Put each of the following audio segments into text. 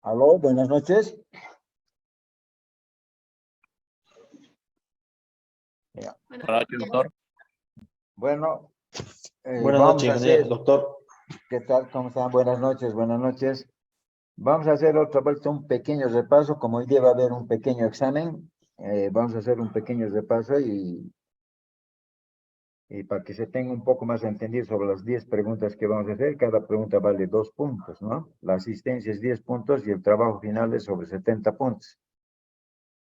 Aló, buenas noches. Ya. Buenas noches, doctor. Bueno, Buenas vamos noches, a hacer, doctor. ¿qué tal? ¿Cómo están? Buenas noches, buenas noches. Vamos a hacer otra vuelta, un pequeño repaso, como hoy día va a haber un pequeño examen, vamos a hacer un pequeño repaso y para que se tenga un poco más entendido sobre las 10 preguntas que vamos a hacer, cada pregunta vale 2 puntos, ¿no? La asistencia es 10 puntos y el trabajo final es sobre 70 puntos.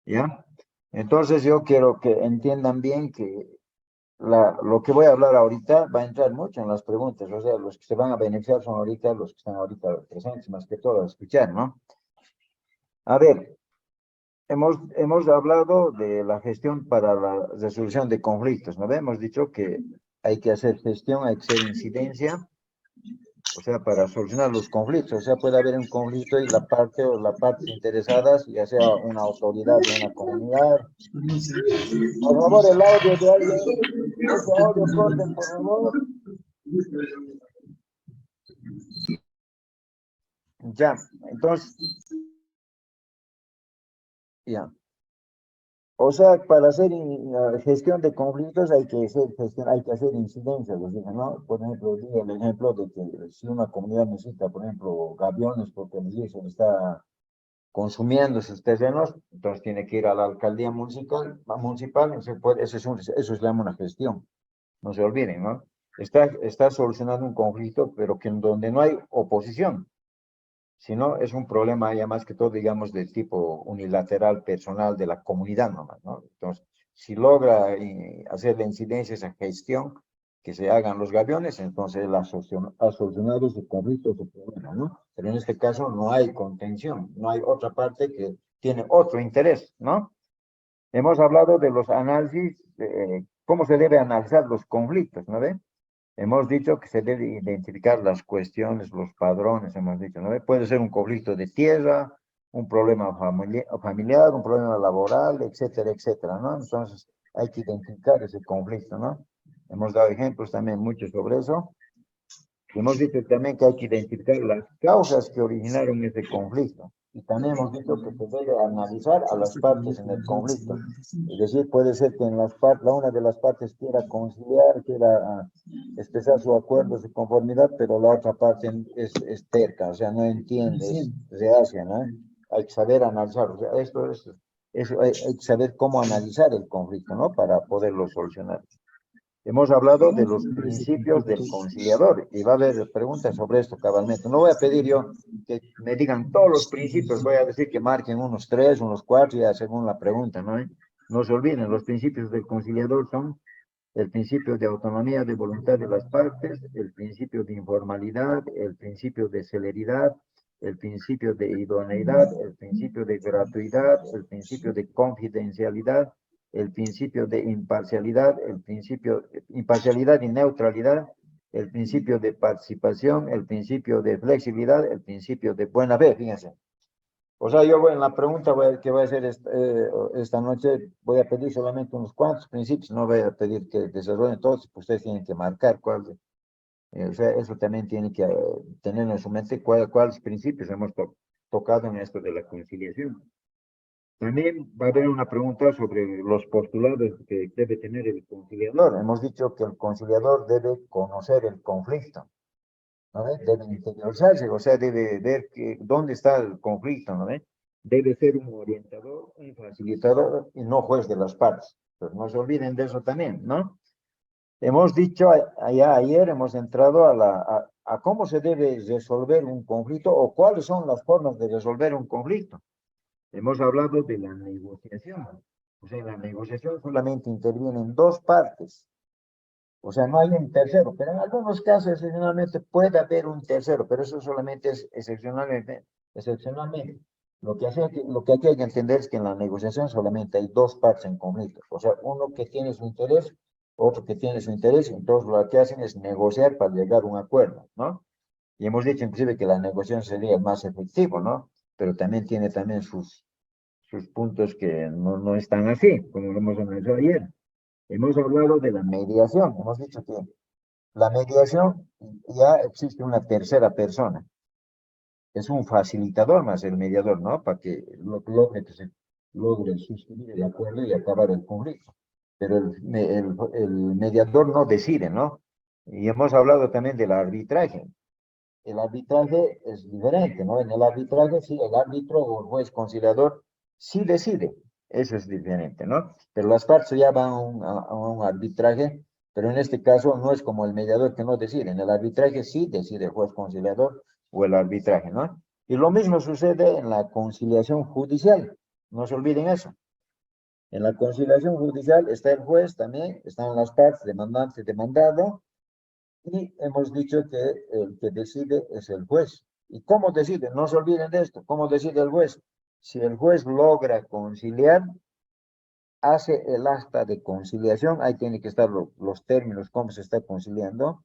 ¿Ya? Entonces yo quiero que entiendan bien que lo que voy a hablar ahorita va a entrar mucho en las preguntas, o sea, los que se van a beneficiar son ahorita los que están ahorita presentes, más que todo a escuchar, ¿no? A ver, hemos hablado de la gestión para la resolución de conflictos, ¿no? Hemos dicho que hay que hacer gestión, hay que hacer incidencia, o sea, para solucionar los conflictos, o sea, puede haber un conflicto y la parte o las partes interesadas, ya sea una autoridad de una comunidad. Por favor, el audio de alguien, ese audio corten, por favor. Ya, entonces, ya. O sea, para hacer gestión de conflictos hay que hacer gestión, hay que hacer incidencias, les digo, ¿no? Por ejemplo, di el ejemplo de que si una comunidad necesita, por ejemplo, gaviones porque les dice que está consumiendo sus terrenos, entonces tiene que ir a la alcaldía municipal, eso se llama una gestión, no se olviden, ¿no? Está solucionando un conflicto, pero que en donde no hay oposición. Si no, es un problema ya más que todo, digamos, de tipo unilateral, personal de la comunidad nomás, ¿no? Entonces, si logra hacer la incidencia, esa gestión, que se hagan los gaviones, entonces él ha solucionado su conflicto, su problema, ¿no? Pero en este caso no hay contención, no hay otra parte que tiene otro interés, ¿no? Hemos hablado de los análisis, cómo se debe analizar los conflictos, ¿no ve? Hemos dicho que se debe identificar las cuestiones, los padrones, hemos dicho, ¿no? Puede ser un conflicto de tierra, un problema familiar, un problema laboral, etcétera, etcétera, ¿no? Entonces, hay que identificar ese conflicto, ¿no? Hemos dado ejemplos también muchos sobre eso. Hemos dicho también que hay que identificar las causas que originaron ese conflicto. Y también hemos dicho que se debe analizar a las partes en el conflicto. Es decir, puede ser que una de las partes quiera conciliar, quiera expresar su acuerdo, su conformidad, pero la otra parte es terca, o sea, no entiende, es reacia, ¿no? Hay que saber analizar, o sea, eso hay que saber cómo analizar el conflicto, ¿no? Para poderlo solucionar. Hemos hablado de los principios del conciliador y va a haber preguntas sobre esto cabalmente. No voy a pedir yo que me digan todos los principios, voy a decir que marquen unos 3, unos 4, ya según la pregunta, ¿no? No se olviden, los principios del conciliador son el principio de autonomía de voluntad de las partes, el principio de informalidad, el principio de celeridad, el principio de idoneidad, el principio de gratuidad, el principio de confidencialidad, el principio de imparcialidad, el principio de imparcialidad y neutralidad, el principio de participación, el principio de flexibilidad, el principio de buena fe, fíjense. O sea, yo en la pregunta que voy a hacer esta noche, voy a pedir solamente unos cuantos principios, no voy a pedir que desarrollen todos, pues ustedes tienen que marcar cuál, o sea, eso también tiene que tener en su mente cuáles principios hemos tocado en esto de la conciliación. También va a haber una pregunta sobre los postulados que debe tener el conciliador. Hemos dicho que el conciliador debe conocer el conflicto, ¿no ve? Debe interiorizarse, o sea, debe ver dónde está el conflicto, ¿no ve? Debe ser un orientador, un facilitador y no juez de las partes. Pues no se olviden de eso también, ¿no? Hemos dicho allá ayer, hemos entrado a cómo se debe resolver un conflicto o cuáles son las formas de resolver un conflicto. Hemos hablado de la negociación. O sea, en la negociación solamente intervienen dos partes. O sea, no hay un tercero, pero en algunos casos excepcionalmente puede haber un tercero, pero eso solamente es excepcionalmente. Excepcionalmente. Lo que aquí hay que entender es que en la negociación solamente hay dos partes en conflicto. O sea, uno que tiene su interés, otro que tiene su interés, entonces lo que hacen es negociar para llegar a un acuerdo, ¿no? Y hemos dicho inclusive que la negociación sería el más efectivo, ¿no? Pero también tiene también sus puntos que no están así, como lo hemos analizado ayer. Hemos hablado de la mediación, hemos dicho que la mediación ya existe una tercera persona. es un facilitador más el mediador, ¿no? Para que logre que se logre suscribir el acuerdo y acabar el conflicto. Pero el mediador no decide, ¿no? Y hemos hablado también del arbitraje. El arbitraje es diferente, ¿no? En el arbitraje sí, el árbitro o el juez conciliador sí decide. Eso es diferente, ¿no? Pero las partes ya van a un arbitraje, pero en este caso no es como el mediador que no decide. En el arbitraje sí decide el juez conciliador o el arbitraje, ¿no? Y lo mismo sucede en la conciliación judicial. No se olviden eso. En la conciliación judicial está el juez también, están las partes, demandante y demandado, y hemos dicho que el que decide es el juez. ¿Y cómo decide? No se olviden de esto. ¿Cómo decide el juez? Si el juez logra conciliar, hace el acta de conciliación, ahí tiene que estar los términos, cómo se está conciliando,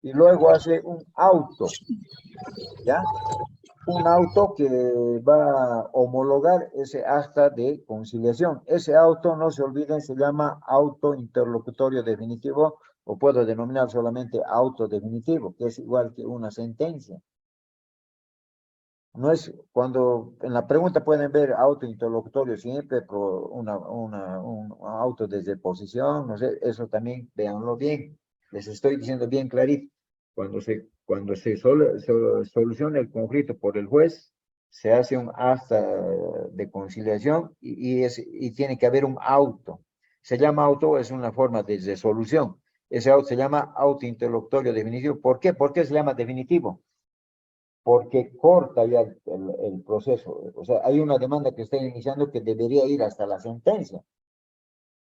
y luego hace un auto, ¿ya? Un auto que va a homologar ese acta de conciliación. Ese auto, no se olviden, se llama auto interlocutorio definitivo, o puedo denominar solamente auto definitivo, que es igual que una sentencia. No es cuando en la pregunta pueden ver auto interlocutorio siempre, un auto de deposición, no sé, eso también véanlo bien. Les estoy diciendo bien clarito. Cuando se soluciona el conflicto por el juez, se hace un acta de conciliación y tiene que haber un auto. Se llama auto, es una forma de resolución. Ese auto se llama auto interlocutorio definitivo. ¿Por qué? ¿Por qué se llama definitivo? Porque corta ya el proceso. O sea, hay una demanda que está iniciando que debería ir hasta la sentencia,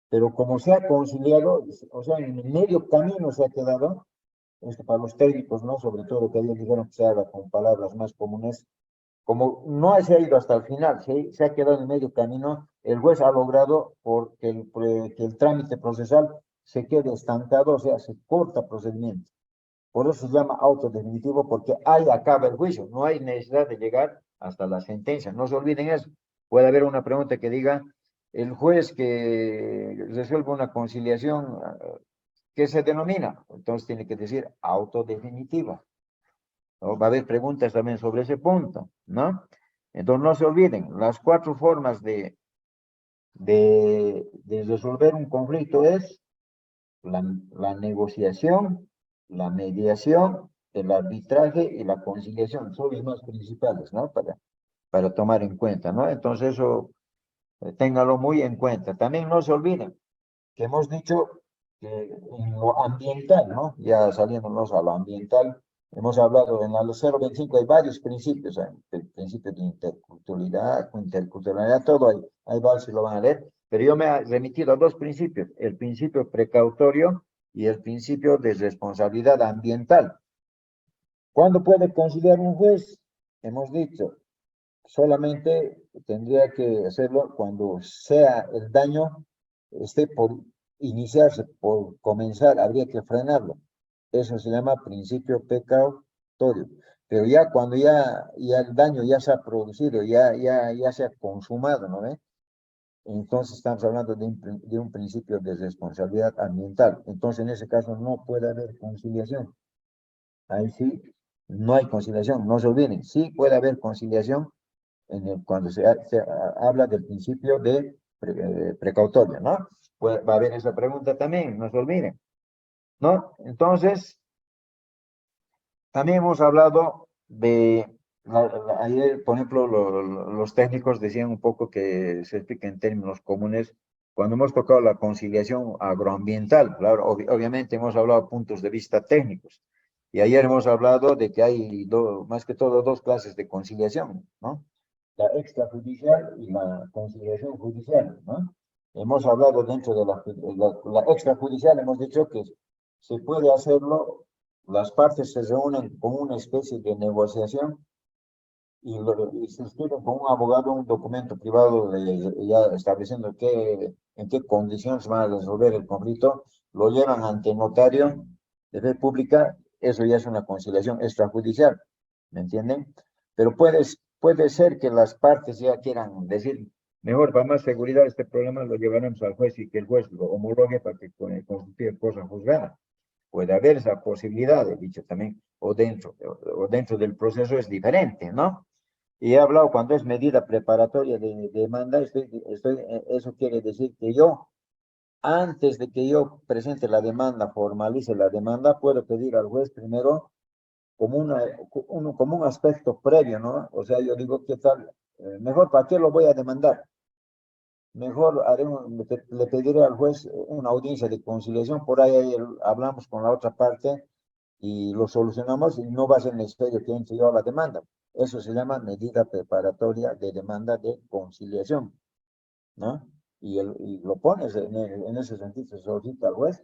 pero como se ha conciliado, o sea, en el medio camino se ha quedado, esto para los técnicos, ¿no? Sobre todo que ellos dijeron que se haga con palabras más comunes, como no se ha ido hasta el final, se ha quedado en medio camino, el juez ha logrado que el trámite procesal se quede estancado, o sea, se corta procedimiento. Por eso se llama auto definitivo, porque ahí acaba el juicio. No hay necesidad de llegar hasta la sentencia. No se olviden eso. Puede haber una pregunta que diga, el juez que resuelve una conciliación, ¿qué se denomina? Entonces tiene que decir auto definitiva. ¿No? Va a haber preguntas también sobre ese punto, ¿no? Entonces no se olviden, las cuatro formas de resolver un conflicto es la negociación, la mediación, el arbitraje y la conciliación son los más principales, ¿no? Para tomar en cuenta, ¿no? Entonces eso, téngalo muy en cuenta. También no se olviden que hemos dicho que en lo ambiental, ¿no? Ya saliéndonos a lo ambiental, hemos hablado en la 025 hay varios principios, el principio de interculturalidad, todo hay varios si lo van a leer, pero yo me he remitido a dos principios, el principio precautorio y el principio de responsabilidad ambiental. ¿Cuándo puede conciliar un juez? Hemos dicho, solamente tendría que hacerlo cuando sea el daño esté por iniciarse, por comenzar, habría que frenarlo. Eso se llama principio precautorio. Pero ya cuando ya el daño ya se ha producido, ya se ha consumado, ¿no ve? Entonces estamos hablando de un principio de responsabilidad ambiental. Entonces en ese caso no puede haber conciliación. Ahí sí, no hay conciliación, no se olviden. Sí puede haber conciliación cuando se habla del principio de precautorio, ¿no? Va a haber esa pregunta también, no se olviden, ¿no? Entonces, también hemos hablado ayer, por ejemplo, los técnicos decían un poco que se explica en términos comunes cuando hemos tocado la conciliación agroambiental, claro, obviamente hemos hablado de puntos de vista técnicos. Y ayer hemos hablado de que hay más que todo dos clases de conciliación, ¿no? La extrajudicial y la conciliación judicial, ¿no? Hemos hablado dentro de la extrajudicial, hemos dicho que se puede hacerlo, las partes se reúnen con una especie de negociación y suscriben con un abogado un documento privado ya estableciendo en qué condiciones van a resolver el conflicto, lo llevan ante notario de fe pública, eso ya es una conciliación extrajudicial, ¿me entienden? Pero puede ser que las partes ya quieran decir, mejor para más seguridad este problema lo llevaremos al juez y que el juez lo homologue para que constituya cosa juzgada. puede haber esa posibilidad, he dicho también, o dentro del proceso es diferente, ¿no? Y he hablado cuando es medida preparatoria de demanda, eso quiere decir que yo, antes de que yo presente la demanda, formalice la demanda, puedo pedir al juez primero como, como un aspecto previo, ¿no? O sea, yo digo, ¿qué tal? Mejor, ¿para qué lo voy a demandar? Mejor le pediré al juez una audiencia de conciliación, por ahí hablamos con la otra parte y lo solucionamos y no va a ser necesario que entre yo a la demanda. Eso se llama medida preparatoria de demanda de conciliación, ¿no? Y lo pones en ese sentido, se solicita al juez,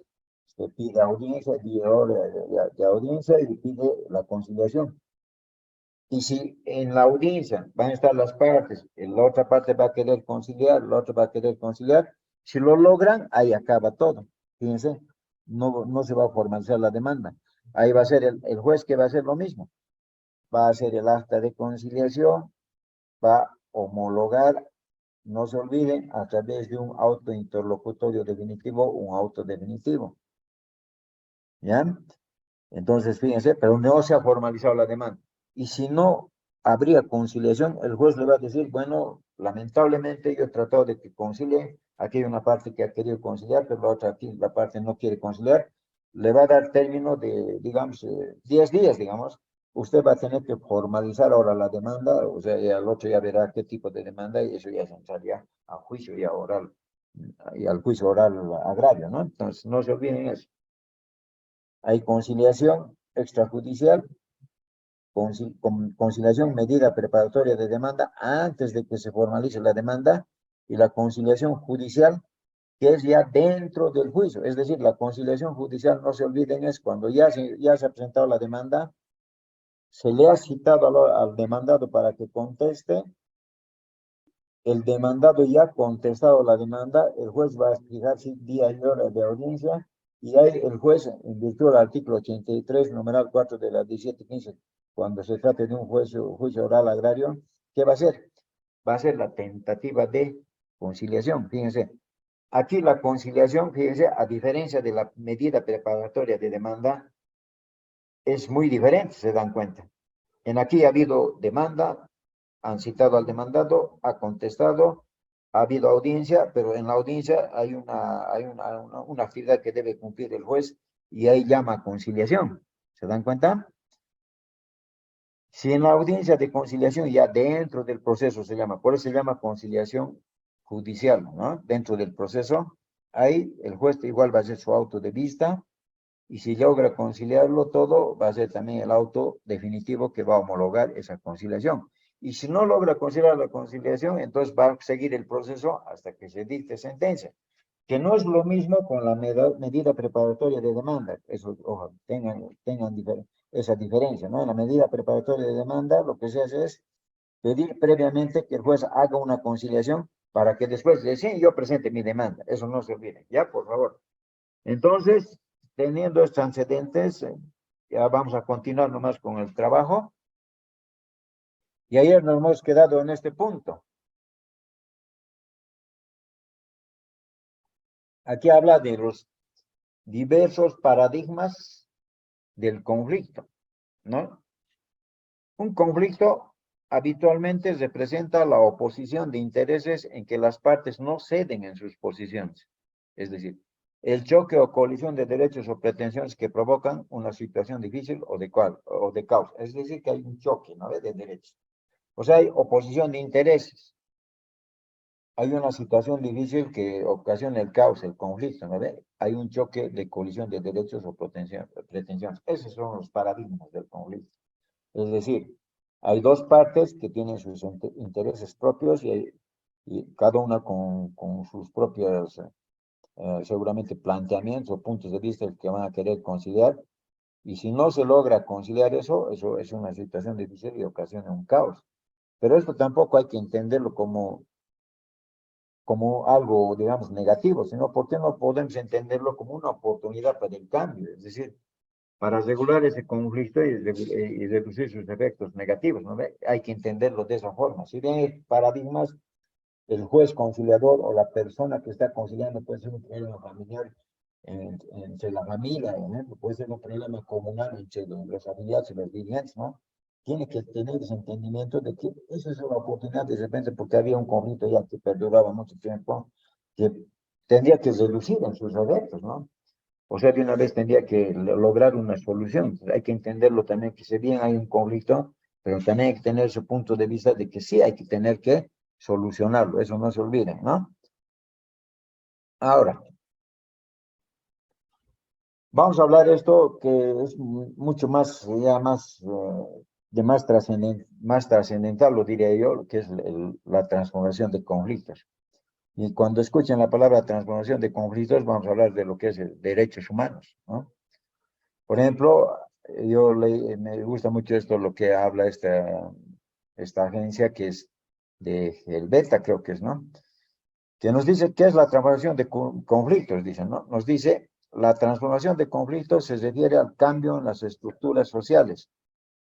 se pide audiencia, 10 horas de audiencia y pide la conciliación. Y si en la audiencia van a estar las partes, la otra parte va a querer conciliar, la otra va a querer conciliar, si lo logran, ahí acaba todo. Fíjense, no se va a formalizar la demanda. Ahí va a ser el juez que va a hacer lo mismo. Va a hacer el acta de conciliación, va a homologar, no se olviden, a través de un auto interlocutorio definitivo, un auto definitivo. ¿Ya? Entonces, fíjense, pero no se ha formalizado la demanda. Y si no habría conciliación, el juez le va a decir, bueno, lamentablemente yo he tratado de que concilie, aquí hay una parte que ha querido conciliar, pero la otra aquí, la parte no quiere conciliar, le va a dar término de, digamos, 10 días, digamos, usted va a tener que formalizar ahora la demanda, o sea, y al otro ya verá qué tipo de demanda y eso ya se entraría a juicio ya oral, y al juicio oral agrario, ¿no? Entonces, no se olviden eso. Hay conciliación extrajudicial, conciliación, medida preparatoria de demanda antes de que se formalice la demanda y la conciliación judicial, que es ya dentro del juicio. Es decir, la conciliación judicial, no se olviden, es cuando ya se ha presentado la demanda, se le ha citado al demandado para que conteste, el demandado ya ha contestado la demanda, el juez va a fijar día y hora de audiencia y ahí el juez, en virtud del artículo 83, numeral 4 de la 1715, cuando se trate de un juicio oral agrario, ¿qué va a hacer? Va a ser la tentativa de conciliación. Fíjense, aquí la conciliación, fíjense, a diferencia de la medida preparatoria de demanda, es muy diferente, se dan cuenta. En aquí ha habido demanda, han citado al demandado, ha contestado, ha habido audiencia, pero en la audiencia hay una actividad que debe cumplir el juez y ahí llama conciliación. ¿Se dan cuenta? Si en la audiencia de conciliación ya dentro del proceso se llama, por eso se llama conciliación judicial, ¿no? Dentro del proceso, ahí el juez igual va a hacer su auto de vista y si logra conciliarlo todo, va a ser también el auto definitivo que va a homologar esa conciliación. Y si no logra conciliar la conciliación, entonces va a seguir el proceso hasta que se dicte sentencia, que no es lo mismo con la medida preparatoria de demanda. Eso, ojo, tengan esa diferencia, ¿no? En la medida preparatoria de demanda, lo que se hace es pedir previamente que el juez haga una conciliación para que después de sí, yo presente mi demanda. Eso no se olvide, ya, por favor. Entonces, teniendo estos antecedentes, ya vamos a continuar nomás con el trabajo. Y ayer nos hemos quedado en este punto. Aquí habla de los diversos paradigmas del conflicto, ¿no? Un conflicto habitualmente representa la oposición de intereses en que las partes no ceden en sus posiciones. Es decir, el choque o colisión de derechos o pretensiones que provocan una situación difícil o de causa. Es decir, que hay un choque, ¿no? De derechos. O sea, hay oposición de intereses. Hay una situación difícil que ocasiona el caos, el conflicto, ¿no ve? Hay un choque de colisión de derechos o pretensiones. Esos son los paradigmas del conflicto. Es decir, hay dos partes que tienen sus intereses propios y cada una con sus propios, seguramente, planteamientos o puntos de vista que van a querer conciliar. Y si no se logra conciliar eso es una situación difícil y ocasiona un caos. Pero esto tampoco hay que entenderlo como algo, digamos, negativo, sino porque no podemos entenderlo como una oportunidad para el cambio, es decir, para regular ese conflicto y reducir sus efectos negativos, ¿no? Hay que entenderlo de esa forma. Si bien hay paradigmas, el juez conciliador o la persona que está conciliando puede ser un problema familiar entre la familia, ¿no? Puede ser un problema comunal entre los afiliados y los dirigentes, ¿no? Tiene que tener ese entendimiento de que esa es una oportunidad de repente, porque había un conflicto ya que perduraba mucho tiempo, que tendría que reducir en sus adeptos, ¿no? O sea, de una vez tendría que lograr una solución. Hay que entenderlo también, que si bien hay un conflicto, pero también hay que tener ese punto de vista de que sí hay que tener que solucionarlo, eso no se olvide, ¿no? Ahora, vamos a hablar de esto que es mucho más, ya más, de más trascendental, lo diría yo, lo que es la transformación de conflictos. Y cuando escuchen la palabra transformación de conflictos, vamos a hablar de lo que es derechos humanos, ¿no? Por ejemplo, me gusta mucho esto, lo que habla esta agencia que es de Helveta, creo que es, ¿no? Que nos dice qué es la transformación de conflictos, dicen, ¿no? Nos dice, la transformación de conflictos se refiere al cambio en las estructuras sociales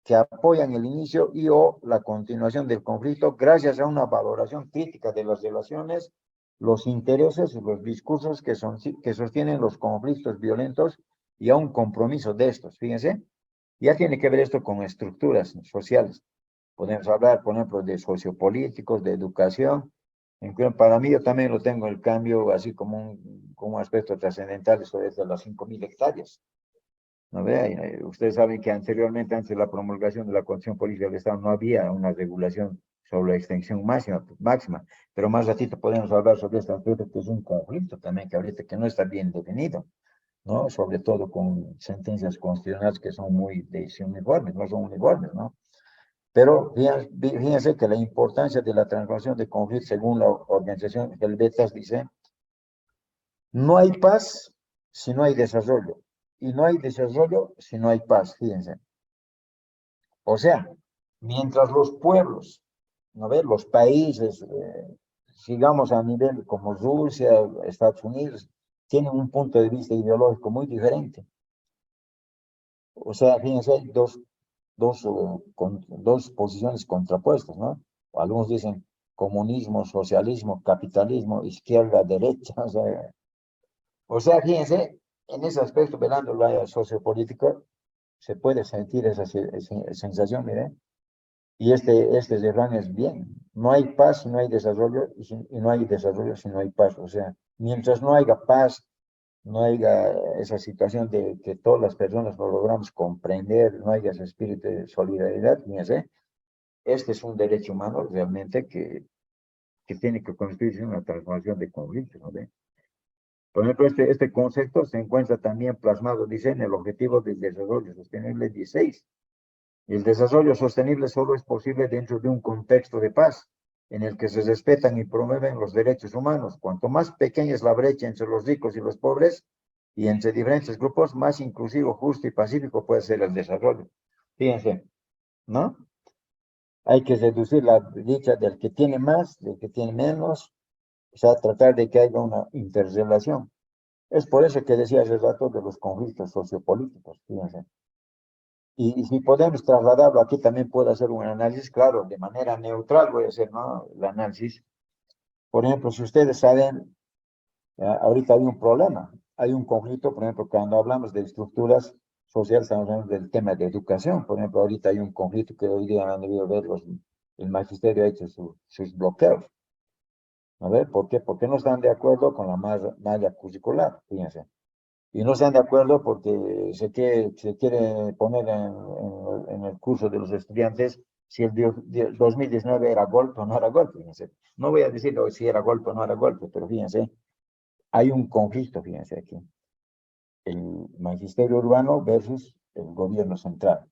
que apoyan el inicio y o la continuación del conflicto gracias a una valoración crítica de las relaciones, los intereses y los discursos que sostienen los conflictos violentos y a un compromiso de estos. Fíjense, ya tiene que ver esto con estructuras sociales. Podemos hablar, por ejemplo, de sociopolíticos, de educación. Para mí, yo también lo tengo el cambio así como un aspecto trascendental, eso es de las 5.000 hectáreas. ¿No ve? Ustedes saben que anteriormente, antes de la promulgación de la Constitución Política del Estado, no había una regulación sobre la extensión máxima, pero más ratito podemos hablar sobre este aspecto, que es un conflicto también, que ahorita que no está bien definido, ¿no? Sobre todo con sentencias constitucionales que son muy uniformes, no son uniformes, ¿no? Pero fíjense que la importancia de la transformación de conflictos, según la organización Helvetas, dice, no hay paz si no hay desarrollo, y no hay desarrollo si no hay paz, fíjense. O sea, mientras los pueblos, ¿no ve? Los países, sigamos a nivel como Rusia, Estados Unidos, tienen un punto de vista ideológico muy diferente. O sea, fíjense, hay dos posiciones contrapuestas, ¿no? Algunos dicen comunismo, socialismo, capitalismo, izquierda, derecha. Fíjense, en ese aspecto, velando la sociopolítico, se puede sentir esa sensación, miren. Y este refrán es bien. No hay paz si no hay desarrollo, y no hay desarrollo si no hay paz. O sea, mientras no haya paz, no haya esa situación de que todas las personas lo logramos comprender, no haya ese espíritu de solidaridad, fíjense, este es un derecho humano realmente que tiene que constituirse una transformación de conflictos, ¿no ve? Por ejemplo, este concepto se encuentra también plasmado, dice, en el Objetivo del Desarrollo Sostenible 16. El desarrollo sostenible solo es posible dentro de un contexto de paz, en el que se respetan y promueven los derechos humanos. Cuanto más pequeña es la brecha entre los ricos y los pobres, y entre diferentes grupos, más inclusivo, justo y pacífico puede ser el desarrollo. Fíjense, ¿no? Hay que reducir la brecha del que tiene más, del que tiene menos, o sea, tratar de que haya una interrelación. Es por eso que decía hace rato de los conflictos sociopolíticos, fíjense. Y si podemos trasladarlo aquí, también puedo hacer un análisis, claro, de manera neutral voy a hacer, ¿no? El análisis. Por ejemplo, si ustedes saben, ahorita hay un problema, hay un conflicto, por ejemplo, cuando hablamos de estructuras sociales, estamos hablando del tema de educación. Por ejemplo, ahorita hay un conflicto que hoy día han debido ver el magisterio ha hecho sus bloqueos. A ver, ¿por qué? Porque no están de acuerdo con la malla curricular, fíjense. Y no están de acuerdo porque se quiere poner en el curso de los estudiantes si el 2019 era golpe o no era golpe, fíjense. No voy a decir si era golpe o no era golpe, pero fíjense, hay un conflicto, fíjense aquí. El magisterio urbano versus el gobierno central.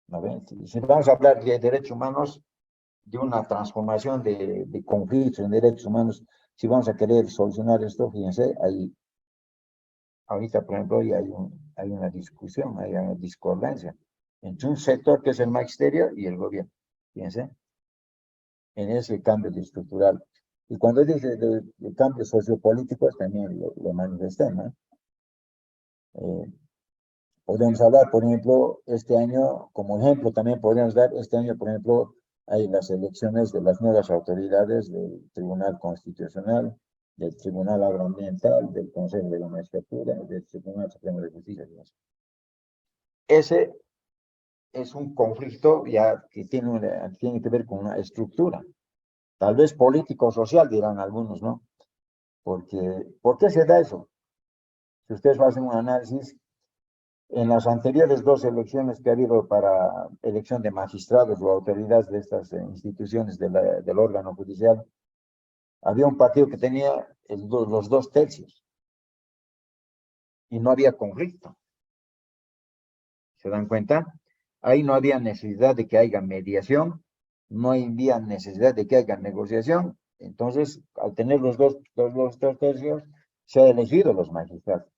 ¿No ven? Si vamos a hablar de derechos humanos, de una transformación de conflictos en derechos humanos, si vamos a querer solucionar esto, fíjense, ahorita, por ejemplo, hay una discusión, hay una discordancia entre un sector que es el magisterio y el gobierno. Fíjense, en ese cambio estructural. Y cuando dice de cambios sociopolíticos, también lo manifesté, ¿no? Podemos hablar, por ejemplo, este año, como ejemplo, también podríamos dar, este año, por ejemplo, hay las elecciones de las nuevas autoridades del Tribunal Constitucional, del Tribunal Agroambiental, del Consejo de la Magistratura, del Tribunal Supremo de Justicia. Ese es un conflicto ya que tiene que ver con una estructura, tal vez político-social, dirán algunos, ¿no? Porque, ¿por qué se da eso? Si ustedes hacen un análisis, en las anteriores dos elecciones que ha habido para elección de magistrados o autoridades de estas instituciones del órgano judicial, había un partido que tenía los 2/3 y no había conflicto. ¿Se dan cuenta? Ahí no había necesidad de que haya mediación, no había necesidad de que haya negociación. Entonces, al tener los 2/3, se han elegido los magistrados.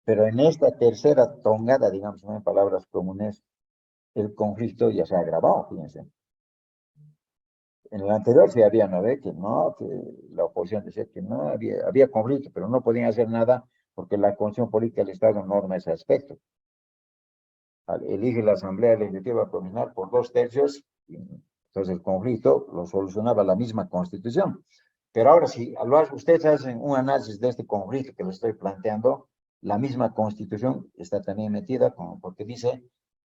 Pero en esta tercera tongada, digamos, en palabras comunes, el conflicto ya se ha agravado, fíjense. En el anterior sí había, ¿no ve? Que no, que la oposición decía que no, había conflicto, pero no podían hacer nada porque la Constitución Política del Estado norma ese aspecto. Elige la Asamblea Legislativa Provincial por 2/3, entonces el conflicto lo solucionaba la misma Constitución. Pero ahora, si ustedes hacen un análisis de este conflicto que les estoy planteando, la misma Constitución está también metida, porque dice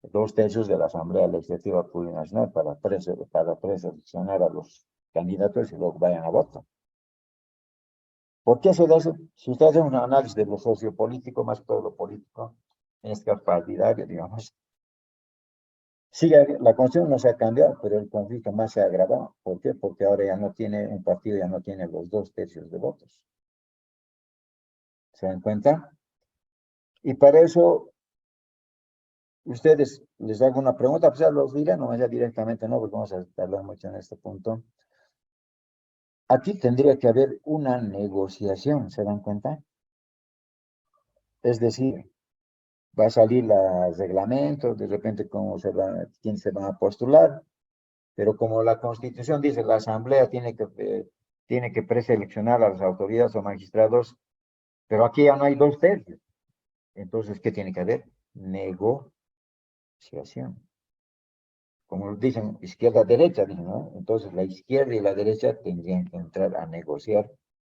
2/3 de la Asamblea Legislativa Plurinacional para preseleccionar a los candidatos y luego vayan a voto. ¿Por qué se da eso? Si ustedes hacen un análisis de lo sociopolítico, más todo lo político, en este caso partidario, digamos, sí, la Constitución no se ha cambiado, pero el conflicto más se ha agravado. ¿Por qué? Porque ahora ya no tiene, un partido ya no tiene los 2/3 de votos. ¿Se dan cuenta? Y para eso, ustedes les hago una pregunta, pues ya los diré, no vaya directamente, no, porque vamos a tardar mucho en este punto. Aquí tendría que haber una negociación, ¿se dan cuenta? Es decir, va a salir los reglamentos, de repente quién se va a postular, pero como la Constitución dice, la Asamblea tiene que preseleccionar a las autoridades o magistrados, pero aquí ya no hay 2/3. Entonces, ¿qué tiene que haber? Negociación. Como dicen, izquierda-derecha, ¿no? Entonces, la izquierda y la derecha tendrían que entrar a negociar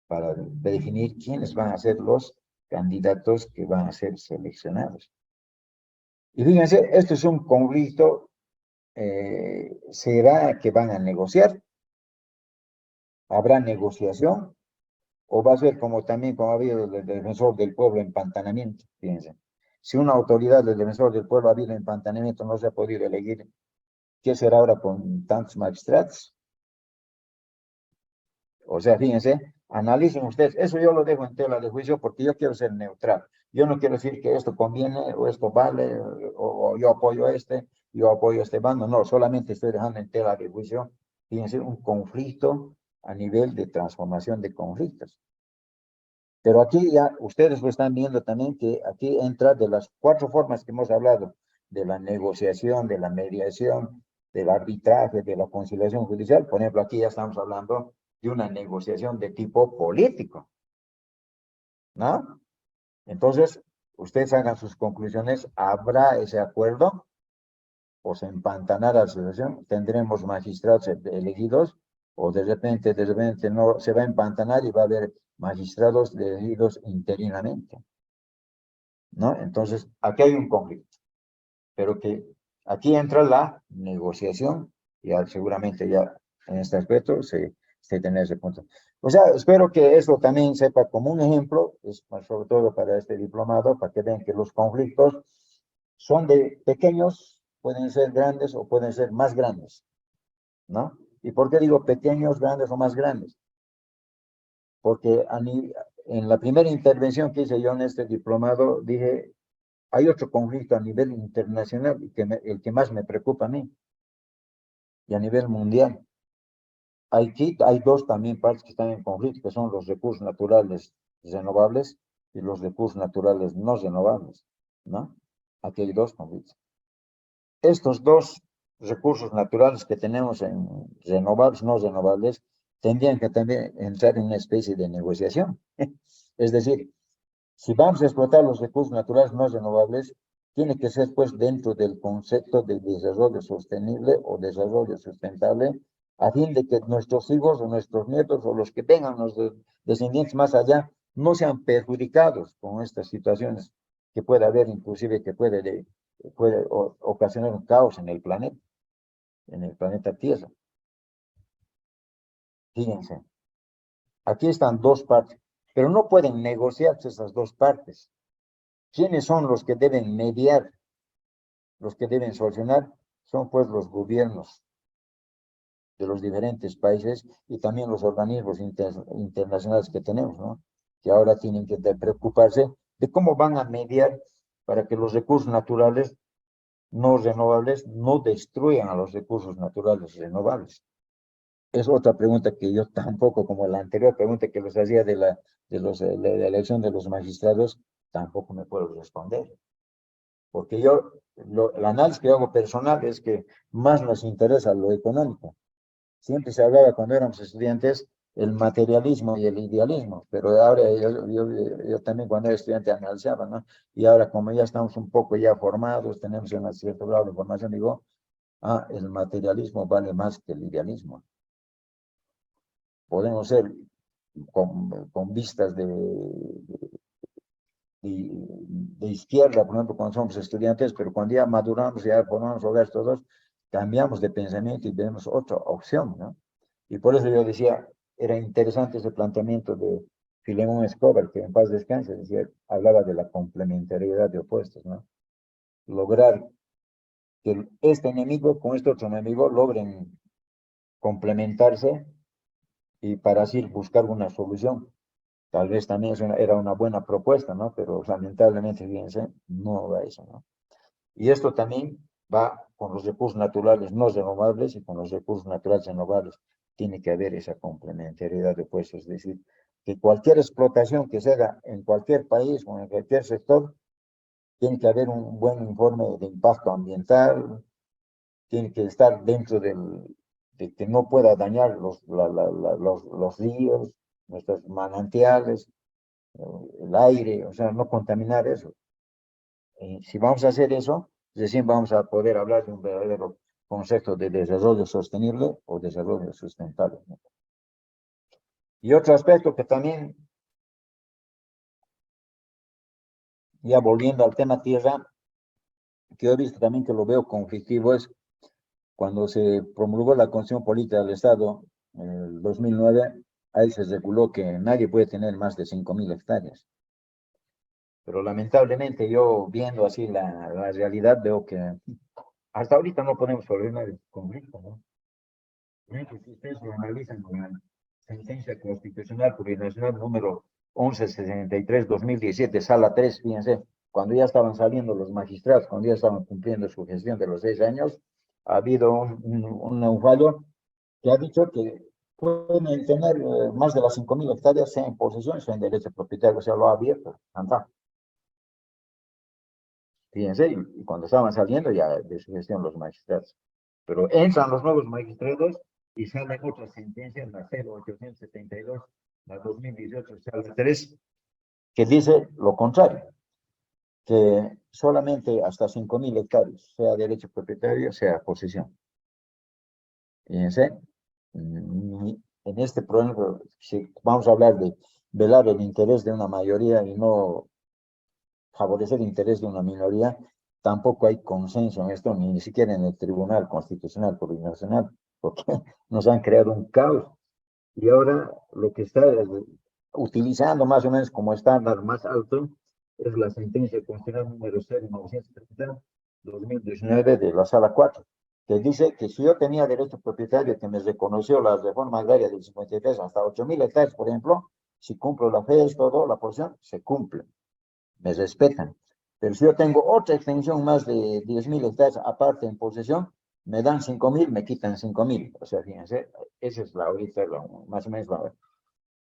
para definir quiénes van a ser los candidatos que van a ser seleccionados. Y fíjense, esto es un conflicto, ¿será que van a negociar? ¿Habrá negociación? ¿O va a ser como ha habido el defensor del pueblo empantanamiento? Fíjense, si una autoridad del defensor del pueblo ha habido empantanamiento, no se ha podido elegir, ¿qué será ahora con tantos magistrados? O sea, fíjense, analicen ustedes, eso yo lo dejo en tela de juicio porque yo quiero ser neutral. Yo no quiero decir que esto conviene o esto vale o yo apoyo yo apoyo este bando. No, solamente estoy dejando en tela de juicio, fíjense, un conflicto a nivel de transformación de conflictos. Pero aquí ya ustedes lo están viendo también que aquí entra de las 4 formas que hemos hablado, de la negociación, de la mediación, del arbitraje, de la conciliación judicial. Por ejemplo, aquí ya estamos hablando de una negociación de tipo político, ¿no? Entonces, ustedes hagan sus conclusiones, ¿habrá ese acuerdo o se empantanará la situación? ¿Tendremos magistrados elegidos o de repente no se va a empantanar y va a haber magistrados elegidos interinamente? ¿No? Entonces, aquí hay un conflicto, pero que aquí entra la negociación y seguramente ya en este aspecto se tiene ese punto. O sea, espero que eso también sepa como un ejemplo, sobre todo para este diplomado, para que vean que los conflictos son de pequeños, pueden ser grandes o pueden ser más grandes, ¿no? ¿Y por qué digo pequeños, grandes o más grandes? Porque en la primera intervención que hice yo en este diplomado, dije, hay otro conflicto a nivel internacional, el que más me preocupa a mí, y a nivel mundial. Hay 2 también partes que están en conflicto, que son los recursos naturales renovables y los recursos naturales no renovables, ¿no? Aquí hay 2 conflictos. Estos 2 recursos naturales que tenemos en renovables, no renovables, tendrían que también entrar en una especie de negociación. Es decir, si vamos a explotar los recursos naturales no renovables, tiene que ser pues dentro del concepto de desarrollo sostenible o desarrollo sustentable a fin de que nuestros hijos o nuestros nietos o los que vengan, los descendientes más allá, no sean perjudicados con estas situaciones que puede haber, inclusive que puede ocasionar un caos en el planeta Tierra. Fíjense, aquí están dos partes, pero no pueden negociarse esas dos partes. ¿Quiénes son los que deben mediar, los que deben solucionar? Son pues los gobiernos de los diferentes países y también los organismos internacionales que tenemos, ¿no? Que ahora tienen que preocuparse de cómo van a mediar para que los recursos naturales no renovables no destruyan a los recursos naturales renovables. Es otra pregunta que yo tampoco, como la anterior pregunta que les hacía de la elección de los magistrados, tampoco me puedo responder. Porque yo, el análisis que hago personal es que más nos interesa lo económico. Siempre se hablaba cuando éramos estudiantes el materialismo y el idealismo, pero ahora yo también cuando era estudiante analizaba, ¿no? Y ahora como ya estamos un poco ya formados, tenemos un cierto grado de formación, digo, el materialismo vale más que el idealismo. Podemos ser con vistas de izquierda, por ejemplo, cuando somos estudiantes, pero cuando ya maduramos, ya formamos hogares todos, cambiamos de pensamiento y vemos otra opción, ¿no? Y por eso yo decía, era interesante ese planteamiento de Filemón Escobar, que en paz descanse, decía, hablaba de la complementariedad de opuestos, ¿no? Lograr que este enemigo con este otro enemigo logren complementarse y para así buscar una solución. Tal vez también era una buena propuesta, ¿no? Pero lamentablemente, fíjense, no va eso, ¿no? Y esto también va con los recursos naturales no renovables y con los recursos naturales renovables. Tiene que haber esa complementariedad de puestos, es decir, que cualquier explotación que se haga en cualquier país o en cualquier sector, tiene que haber un buen informe de impacto ambiental, tiene que estar dentro de que no pueda dañar los ríos, nuestros manantiales, el aire, o sea, no contaminar eso. Si vamos a hacer eso, recién vamos a poder hablar de un verdadero concepto de desarrollo sostenible o desarrollo sustentable, ¿no? Y otro aspecto que también, ya volviendo al tema tierra, que yo he visto también que lo veo conflictivo, es cuando se promulgó la Constitución Política del Estado en el 2009, ahí se reguló que nadie puede tener más de 5.000 hectáreas. Pero lamentablemente yo viendo así la realidad veo que hasta ahorita no podemos solucionar el conflicto, ¿no? Si ustedes lo analizan con la sentencia constitucional plurinacional número 1163-2017, sala 3, fíjense, cuando ya estaban saliendo los magistrados, cuando ya estaban cumpliendo su gestión de los 6 años, ha habido un fallo que ha dicho que pueden tener más de las 5.000 hectáreas, sea en posesión, sea en derecho propietario, o sea, lo ha abierto, anda. Fíjense, y cuando estaban saliendo ya de su gestión los magistrados. Pero entran los nuevos magistrados y salen otras sentencias, la 0872, la 2018, sale 3, que dice lo contrario, que solamente hasta 5.000 hectáreas, sea derecho propietario, sea posesión. Fíjense, en este problema, si vamos a hablar de velar el interés de una mayoría y no favorecer el interés de una minoría, tampoco hay consenso en esto, ni siquiera en el Tribunal Constitucional Plurinacional, porque nos han creado un caos. Y ahora lo que está utilizando más o menos como estándar más alto es la sentencia constitucional número 0930-2019 de la Sala 4, que dice que si yo tenía derecho propietario que me reconoció la reforma agraria del 53 hasta 8.000 hectáreas, por ejemplo, si cumplo la FES, todo, la porción, se cumple, me respetan. Pero si yo tengo otra extensión más de 10.000 hectáreas aparte en posesión, me dan 5.000, me quitan 5.000. O sea, fíjense, esa es ahorita más o menos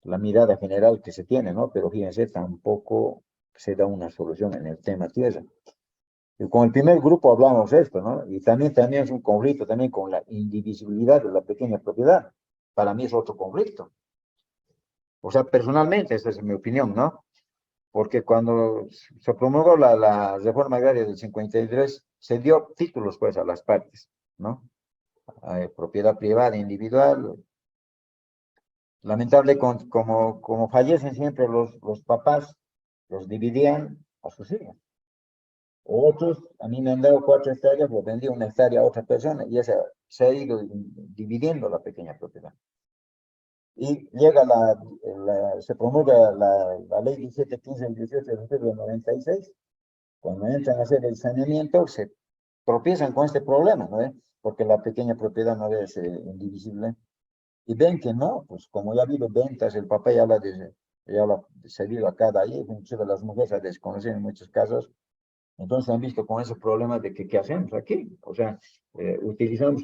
la mirada general que se tiene, ¿no? Pero fíjense, tampoco se da una solución en el tema tierra. Y con el primer grupo hablamos de esto, ¿no? Y también es un conflicto también con la indivisibilidad de la pequeña propiedad. Para mí es otro conflicto. O sea, personalmente, esa es mi opinión, ¿no? Porque cuando se promulgó la reforma agraria del 53, se dio títulos pues a las partes, ¿no? propiedad privada, individual. Lamentable, como fallecen siempre los papás, los dividían a sus hijos. Otros, a mí me han dado 4 hectáreas, pues vendí 1 hectárea a otra persona y esa se ha ido dividiendo la pequeña propiedad. Y llega se promulga la ley 1715 del 18 de febrero del 96. Cuando entran a hacer el saneamiento, se tropiezan con este problema, ¿no? Porque la pequeña propiedad no es indivisible. Y ven que no, pues como ya ha habido ventas, el papá ya lo ha cedido a cada hijo, incluso las mujeres a desconocen en muchos casos. Entonces han visto con ese problema de que, ¿qué hacemos aquí? O sea, utilizamos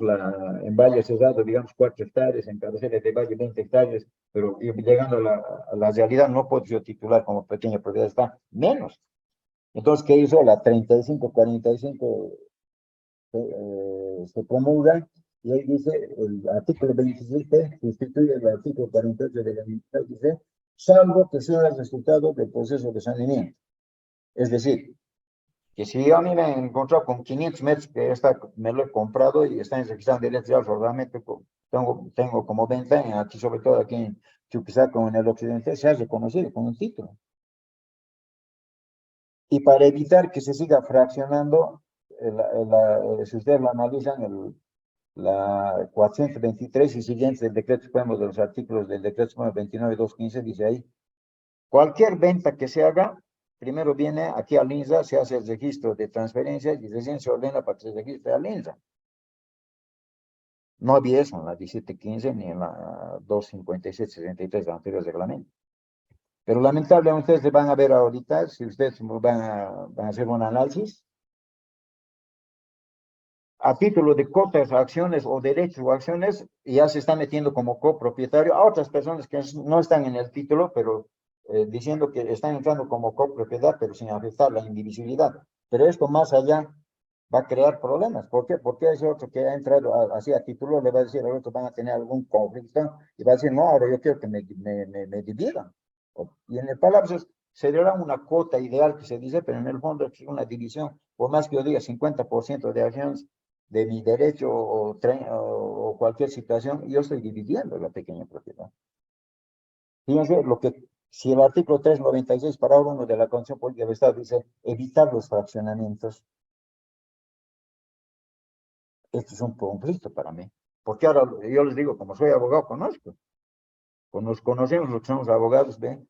en valles cerrados, digamos, 4 hectáreas, en cabeceras de valle 20 hectáreas, pero llegando a la realidad no puedo yo titular como pequeña propiedad, está menos. Entonces, ¿qué hizo? La 3545 se promulga y ahí dice, el artículo 27 sustituye el artículo 48 de la ley, dice, salvo que sea el resultado del proceso de saneamiento. Es decir, que si yo a mí me he encontrado con 500 metros que me lo he comprado y está en registrado en derechos, realmente tengo como venta, aquí sobre todo aquí en Chuquisaca o en el occidente, se ha reconocido con un título. Y para evitar que se siga fraccionando, si ustedes lo analizan, la 423 y siguientes del decreto supremo de los artículos del decreto supremo 29.215 dice ahí, cualquier venta que se haga, primero viene aquí al INSA, se hace el registro de transferencias y recién se ordena para que se registre al INSA. No había eso en la 1715 ni en la 257-63 del anterior reglamento. Pero lamentablemente ustedes le van a ver ahorita, si ustedes van a hacer un análisis, a título de cotas, acciones o derechos o acciones, ya se está metiendo como copropietario a otras personas que no están en el título, pero diciendo que están entrando como copropiedad, pero sin afectar la indivisibilidad. Pero esto más allá va a crear problemas. ¿Por qué? Porque ese otro que ha entrado así a título le va a decir al otro, van a tener algún conflicto y va a decir, no, ahora yo quiero que me dividan. Y en el palabras se dará una cuota ideal que se dice, pero en el fondo es una división. Por más que yo diga 50% de acciones, de mi derecho o cualquier situación, yo estoy dividiendo la pequeña propiedad. Fíjense si el artículo 396, parágrafo 1 de la Constitución Política del Estado dice evitar los fraccionamientos, esto es un conflicto para mí. Porque ahora yo les digo, como soy abogado, nos conocemos los que somos abogados, ¿ven?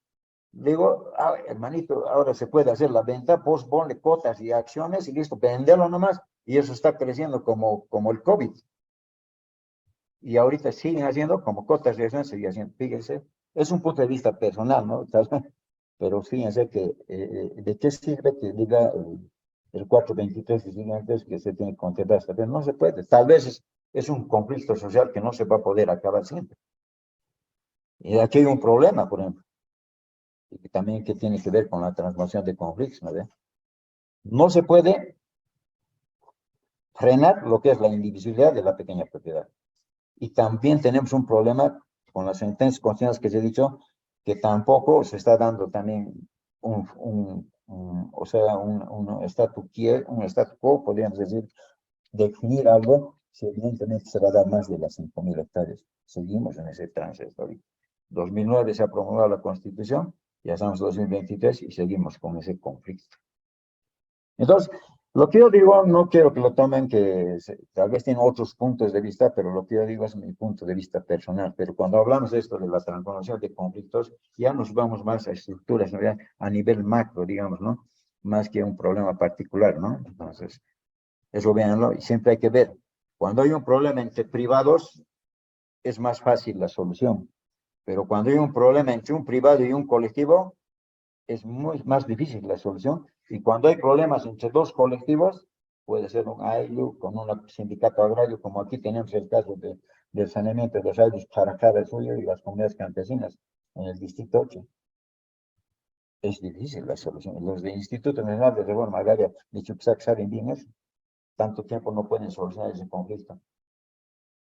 Digo, hermanito, ahora se puede hacer la venta, vos ponle cotas y acciones y listo, venderlo nomás. Y eso está creciendo como el COVID. Y ahorita siguen haciendo como cotas de acciones, siguen haciendo. Fíjense, es un punto de vista personal, ¿no? Pero fíjense que, ¿de qué sirve que diga el 423 y siguientes que se tiene que contemplar esta vez? No se puede. Tal vez es un conflicto social que no se va a poder acabar siempre. Y aquí hay un problema, por ejemplo, y también que tiene que ver con la transformación de conflictos, ¿no? No se puede frenar lo que es la indivisibilidad de la pequeña propiedad. Y también tenemos un problema con las sentencias constitucionales que se ha dicho, que tampoco se está dando también o sea, un statu quo, podríamos decir, definir algo, si evidentemente se va a dar más de las 5.000 hectáreas. Seguimos en ese trance hasta ahorita. 2009 se ha promulgado la Constitución, ya estamos en 2023 y seguimos con ese conflicto. Entonces, lo que yo digo, no quiero que lo tomen tal vez tienen otros puntos de vista, pero lo que yo digo es mi punto de vista personal. Pero cuando hablamos de esto, de la transformación de conflictos, ya nos vamos más a estructuras, ¿no? A nivel macro, digamos, ¿no? Más que un problema particular, ¿no? Entonces, eso véanlo y siempre hay que ver. Cuando hay un problema entre privados, es más fácil la solución. Pero cuando hay un problema entre un privado y un colectivo, es más difícil la solución. Y cuando hay problemas entre dos colectivos, puede ser un AILU con un sindicato agrario, como aquí tenemos el caso del saneamiento de los AILUs Characara, el suyo y las comunidades campesinas en el distrito 8. Es difícil la solución. Los del Instituto Nacional de Reforma Agraria de Chuquisaca saben bien eso. Tanto tiempo no pueden solucionar ese conflicto.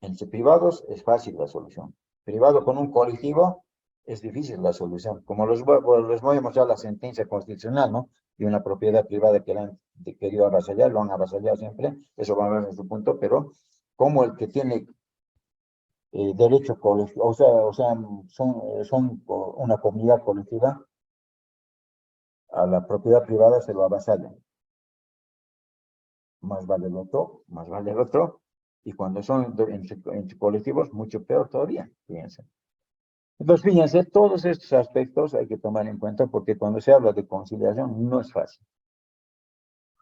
Entre privados es fácil la solución. Privado con un colectivo es difícil la solución. Como les voy a mostrar la sentencia constitucional, ¿no? Y una propiedad privada que la han querido avasallar, lo han avasallado siempre, eso va a ver en su punto, pero como el que tiene derecho colectivo, o sea, son una comunidad colectiva, a la propiedad privada se lo avasallan. Más vale el otro, más vale el otro. Y cuando son entre colectivos, mucho peor todavía, fíjense. Entonces, fíjense, todos estos aspectos hay que tomar en cuenta porque cuando se habla de conciliación no es fácil.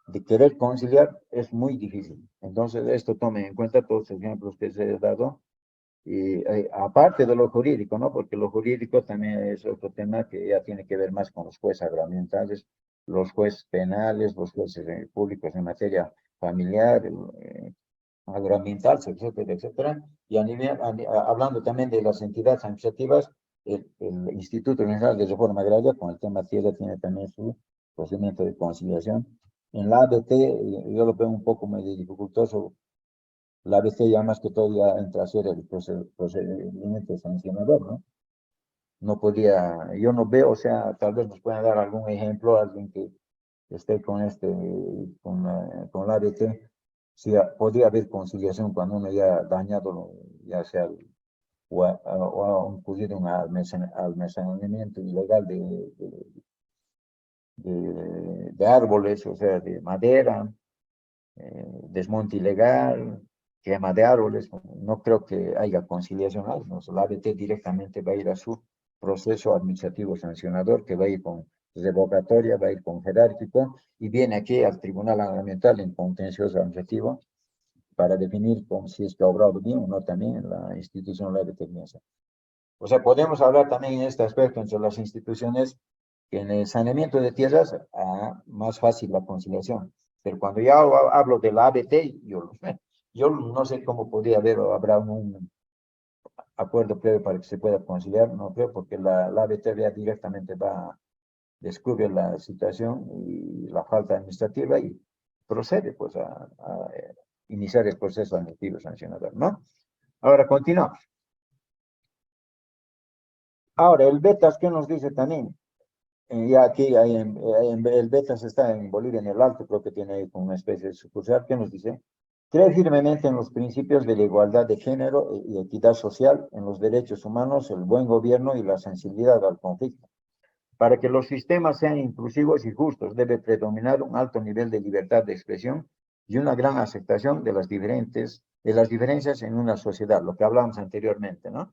De querer conciliar es muy difícil. Entonces, esto tomen en cuenta todos los ejemplos que se he dado. Y aparte de lo jurídico, ¿no? Porque lo jurídico también es otro tema que ya tiene que ver más con los jueces agroambientales, los jueces penales, los jueces públicos en materia familiar, agroambiental, etcétera, etcétera. Y hablando también de las entidades administrativas, el Instituto Nacional de Reforma Agraria, con el tema tierra, tiene también su procedimiento de conciliación. En la ABT, yo lo veo un poco medio dificultoso. La ABC ya más que todo ya entra a ser el procedimiento sancionador, ¿no? No podría, yo no veo, o sea, tal vez nos puedan dar algún ejemplo, alguien que esté con la ABC, si podría haber conciliación cuando uno ya ha dañado, ya sea, o ha ocurrido un almacenamiento ilegal de árboles, o sea, de madera, desmonte ilegal, quema de árboles. No creo que haya conciliación. ¿No? La ABT directamente va a ir a su proceso administrativo sancionador, que va a ir con revocatoria, va a ir con jerárquico, y viene aquí al Tribunal Ambiental en contencioso administrativo para definir si es que ha obrado bien o no también la institución la ABT. O sea, podemos hablar también en este aspecto entre las instituciones que en el saneamiento de tierras más fácil la conciliación. Pero cuando ya hablo de la ABT, yo no sé cómo podría habrá un acuerdo previo para que se pueda conciliar, no creo, porque la ABT ya directamente descubre la situación y la falta administrativa y procede pues a iniciar el proceso administrativo sancionador, ¿no? Ahora continuamos. Ahora, el Betas, ¿qué nos dice también? Ya aquí el Betas está en Bolivia, en el Alto, creo que tiene ahí una especie de sucursal. ¿Qué nos dice? Cree firmemente en los principios de la igualdad de género y equidad social, en los derechos humanos, el buen gobierno y la sensibilidad al conflicto. Para que los sistemas sean inclusivos y justos, debe predominar un alto nivel de libertad de expresión y una gran aceptación de las diferencias en una sociedad, lo que hablamos anteriormente, ¿no?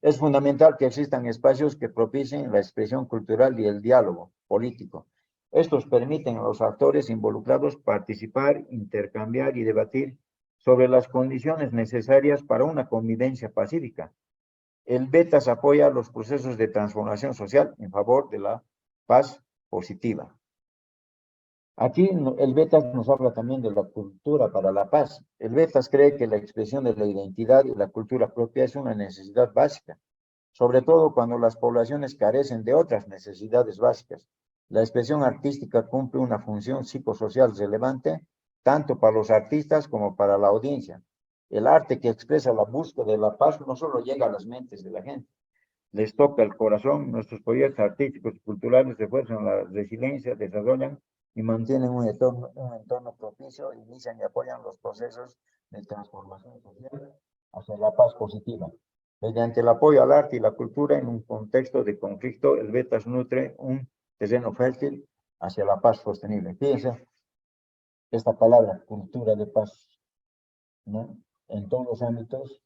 Es fundamental que existan espacios que propicien la expresión cultural y el diálogo político. Estos permiten a los actores involucrados participar, intercambiar y debatir sobre las condiciones necesarias para una convivencia pacífica. El Betas apoya los procesos de transformación social en favor de la paz positiva. Aquí el Betas nos habla también de la cultura para la paz. El Betas cree que la expresión de la identidad y la cultura propia es una necesidad básica, sobre todo cuando las poblaciones carecen de otras necesidades básicas. La expresión artística cumple una función psicosocial relevante, tanto para los artistas como para la audiencia. El arte que expresa la búsqueda de la paz no solo llega a las mentes de la gente, les toca el corazón. Nuestros proyectos artísticos y culturales refuerzan la resiliencia, desarrollan y mantienen un entorno propicio, inician y apoyan los procesos de transformación social hacia la paz positiva. Mediante el apoyo al arte y la cultura en un contexto de conflicto, el Betas nutre un terreno fértil hacia la paz sostenible. Fíjense, esta palabra, cultura de paz, ¿no? En todos los ámbitos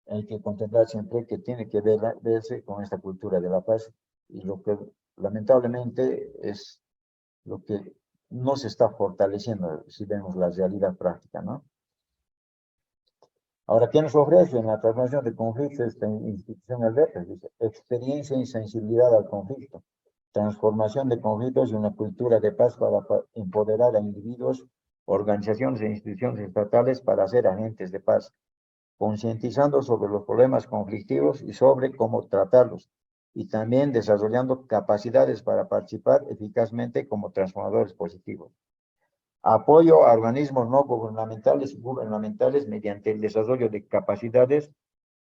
hay que contemplar siempre que tiene que verse con esta cultura de la paz y lo que lamentablemente es lo que no se está fortaleciendo si vemos la realidad práctica, ¿no? Ahora, ¿qué nos ofrece en la transformación de conflictos esta institución Alberta? Dice, experiencia y sensibilidad al conflicto, transformación de conflictos y una cultura de paz para empoderar a individuos, organizaciones e instituciones estatales para ser agentes de paz, concientizando sobre los problemas conflictivos y sobre cómo tratarlos, y también desarrollando capacidades para participar eficazmente como transformadores positivos. Apoyo a organismos no gubernamentales y gubernamentales mediante el desarrollo de capacidades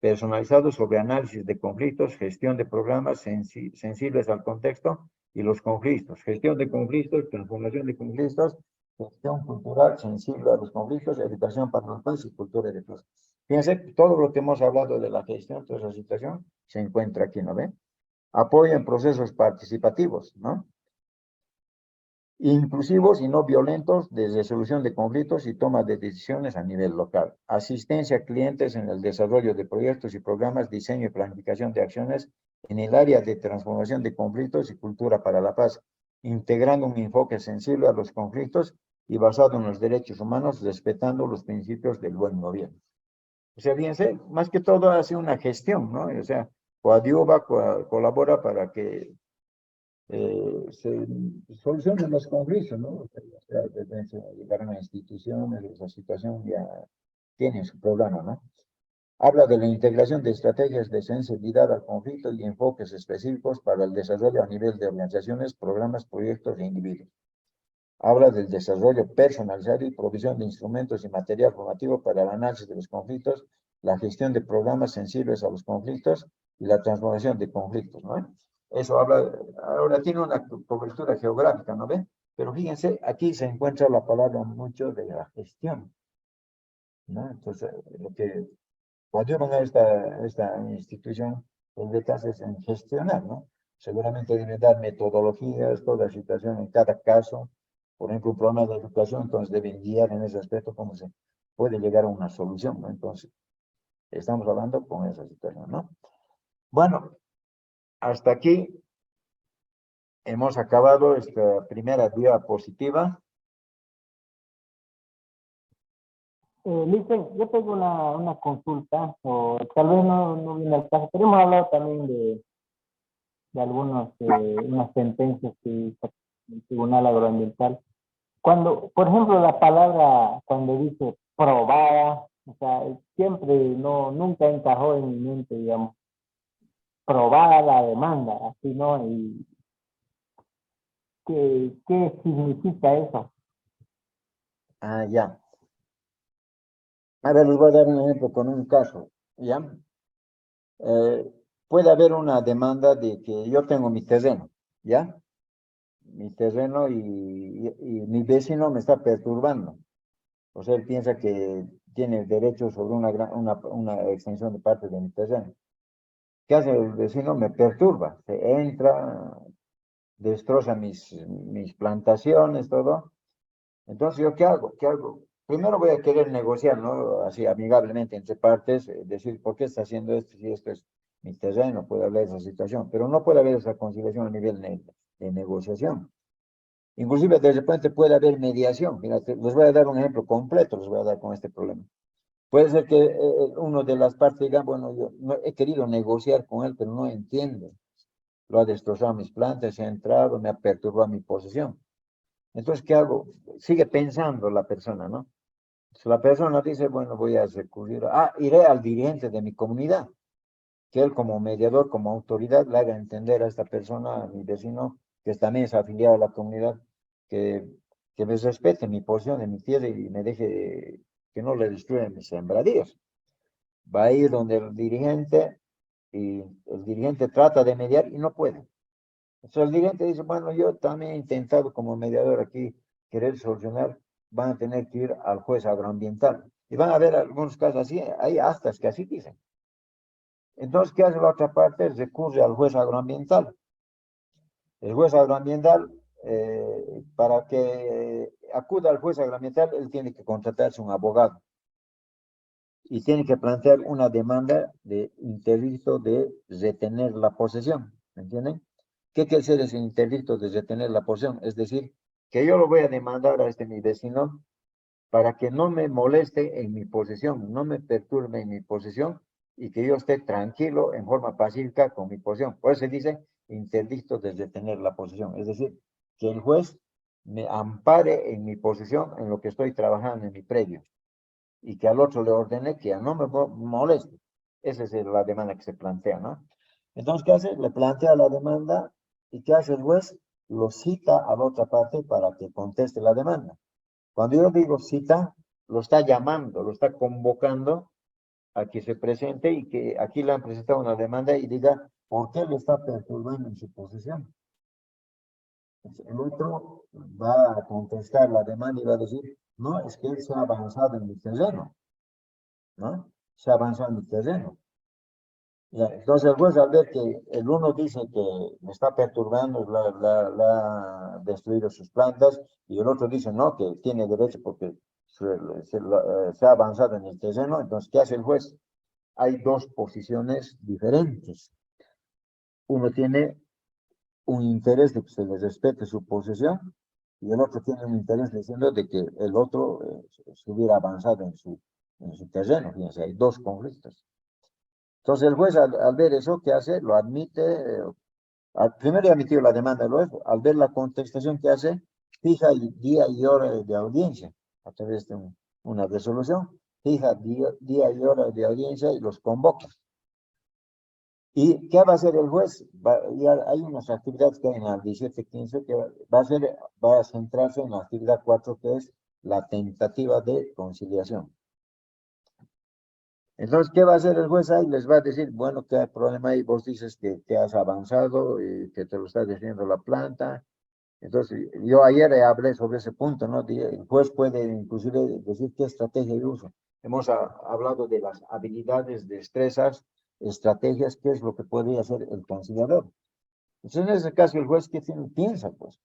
personalizados sobre análisis de conflictos, gestión de programas sensibles al contexto y los conflictos, gestión de conflictos, transformación de conflictos gestión cultural sensible a los conflictos, educación para la paz y cultura de paz. Fíjense, todo lo que hemos hablado de la gestión, toda esa situación, se encuentra aquí, ¿no ven? Apoyo en procesos participativos, ¿no? Inclusivos y no violentos de resolución de conflictos y toma de decisiones a nivel local. Asistencia a clientes en el desarrollo de proyectos y programas, diseño y planificación de acciones en el área de transformación de conflictos y cultura para la paz, integrando un enfoque sensible a los conflictos y basado en los derechos humanos, respetando los principios del buen gobierno. O sea, fíjense, más que todo hace una gestión, ¿no? O sea, coadyuva, colabora para que se solucionen los conflictos, ¿no? O sea, llegar a una institución, esa situación ya tiene su programa, ¿no? Habla de la integración de estrategias de sensibilidad al conflicto y enfoques específicos para el desarrollo a nivel de organizaciones, programas, proyectos e individuos. Habla del desarrollo personalizado y provisión de instrumentos y material formativo para el análisis de los conflictos, la gestión de programas sensibles a los conflictos y la transformación de conflictos, ¿no? Eso habla, ahora tiene una cobertura geográfica, ¿no ve? Pero fíjense, aquí se encuentra la palabra mucho de la gestión, ¿no? Entonces, lo que cuando a esta institución, el detalle es en gestionar, ¿no? Seguramente debe dar metodologías, toda situación en cada caso. Por ejemplo, un programa de educación, entonces deben guiar en ese aspecto cómo se puede llegar a una solución, ¿no? Entonces, estamos hablando con esa situación, ¿no? Bueno, hasta aquí hemos acabado esta primera diapositiva. Listo, yo tengo una consulta, o tal vez no viene al caso, pero hemos hablado también de algunas unas sentencias que hizo el Tribunal Agroambiental. Cuando, por ejemplo, la palabra, cuando dice probada, o sea, siempre nunca encajó en mi mente, digamos, probada la demanda, así, ¿no? Y ¿qué significa eso? Ah, ya. A ver, les voy a dar un ejemplo con un caso, ¿ya? Eh, puede haber una demanda de que yo tengo mi terreno, ¿ya? Mi terreno y mi vecino me está perturbando. O sea, él piensa que tiene derecho sobre una extensión de parte de mi terreno. ¿Qué hace el vecino? Me perturba. Se entra, destroza mis plantaciones, todo. Entonces, ¿yo qué hago? ¿Qué hago? Primero voy a querer negociar, ¿no? Así amigablemente entre partes, decir, ¿por qué está haciendo esto? Si esto es mi terreno, puede haber esa situación, pero no puede haber esa conciliación a nivel de negociación. Inclusive de repente puede haber mediación. Mira, les voy a dar un ejemplo completo, les voy a dar con este problema. Puede ser que uno de las partes diga, bueno, yo no, he querido negociar con él, pero no entiende. Lo ha destrozado mis plantas, se ha entrado, me ha perturbado mi posesión. Entonces, ¿qué hago? Sigue pensando la persona, ¿no? Si la persona dice, bueno, voy a recurrir, iré al dirigente de mi comunidad, que él como mediador, como autoridad, le haga entender a esta persona, a mi vecino, que también es afiliado a la comunidad, que, que me respete mi posición en mi tierra y me deje, que no le destruyan mis sembradíos. Va a ir donde el dirigente y el dirigente trata de mediar y no puede. Entonces el dirigente dice, bueno, yo también he intentado como mediador aquí querer solucionar, van a tener que ir al juez agroambiental. Y van a haber algunos casos así, hay actas que así dicen. Entonces, ¿qué hace la otra parte? Recurre al juez agroambiental. El juez agroambiental, para que acuda al juez agroambiental, él tiene que contratarse un abogado y tiene que plantear una demanda de interdicto de retener la posesión. ¿Me entienden? ¿Qué quiere decir ese interdicto de retener la posesión? Es decir, que yo lo voy a demandar a mi vecino para que no me moleste en mi posesión, no me perturbe en mi posesión y que yo esté tranquilo en forma pacífica con mi posesión. Por eso se dice interdicto de retener la posesión. Es decir, que el juez me ampare en mi posesión, en lo que estoy trabajando en mi predio, y que al otro le ordene que ya no me moleste. Esa es la demanda que se plantea, ¿no? Entonces, ¿qué hace? Le plantea la demanda y ¿qué hace el juez? Lo cita a la otra parte para que conteste la demanda. Cuando yo digo cita, lo está llamando, lo está convocando a que se presente y que aquí le han presentado una demanda y diga por qué le está perturbando en su posesión. El otro va a contestar la demanda y va a decir, no, es que él se ha avanzado en mi terreno, ¿no? Se ha avanzado en mi terreno. Ya, entonces el juez al ver que el uno dice que me está perturbando, la ha destruido sus plantas, y el otro dice no, que tiene derecho porque se ha avanzado en el terreno, entonces ¿qué hace el juez? Hay dos posiciones diferentes. Uno tiene un interés de que se le respete su posesión y el otro tiene un interés diciendo de que el otro se hubiera avanzado en su terreno. Fíjense, hay dos conflictos. Entonces el juez al ver eso, ¿qué hace? Lo admite, primero ya admitió la demanda, luego al ver la contestación que hace, fija el día y hora de audiencia a través de una resolución, fija día y hora de audiencia y los convoca. ¿Y qué va a hacer el juez? Ya hay unas actividades que hay en la 1715 que va a centrarse en la actividad 4 que es la tentativa de conciliación. Entonces, ¿qué va a hacer el juez ahí? Les va a decir, bueno, ¿qué problema hay? Vos dices que has avanzado y que te lo está diciendo la planta. Entonces, yo ayer hablé sobre ese punto, ¿no? El juez puede inclusive decir qué estrategia yo uso. Hemos hablado de las habilidades, destrezas, estrategias, qué es lo que podría hacer el conciliador. Entonces, en ese caso, el juez, ¿qué tiene? Piensa, pues.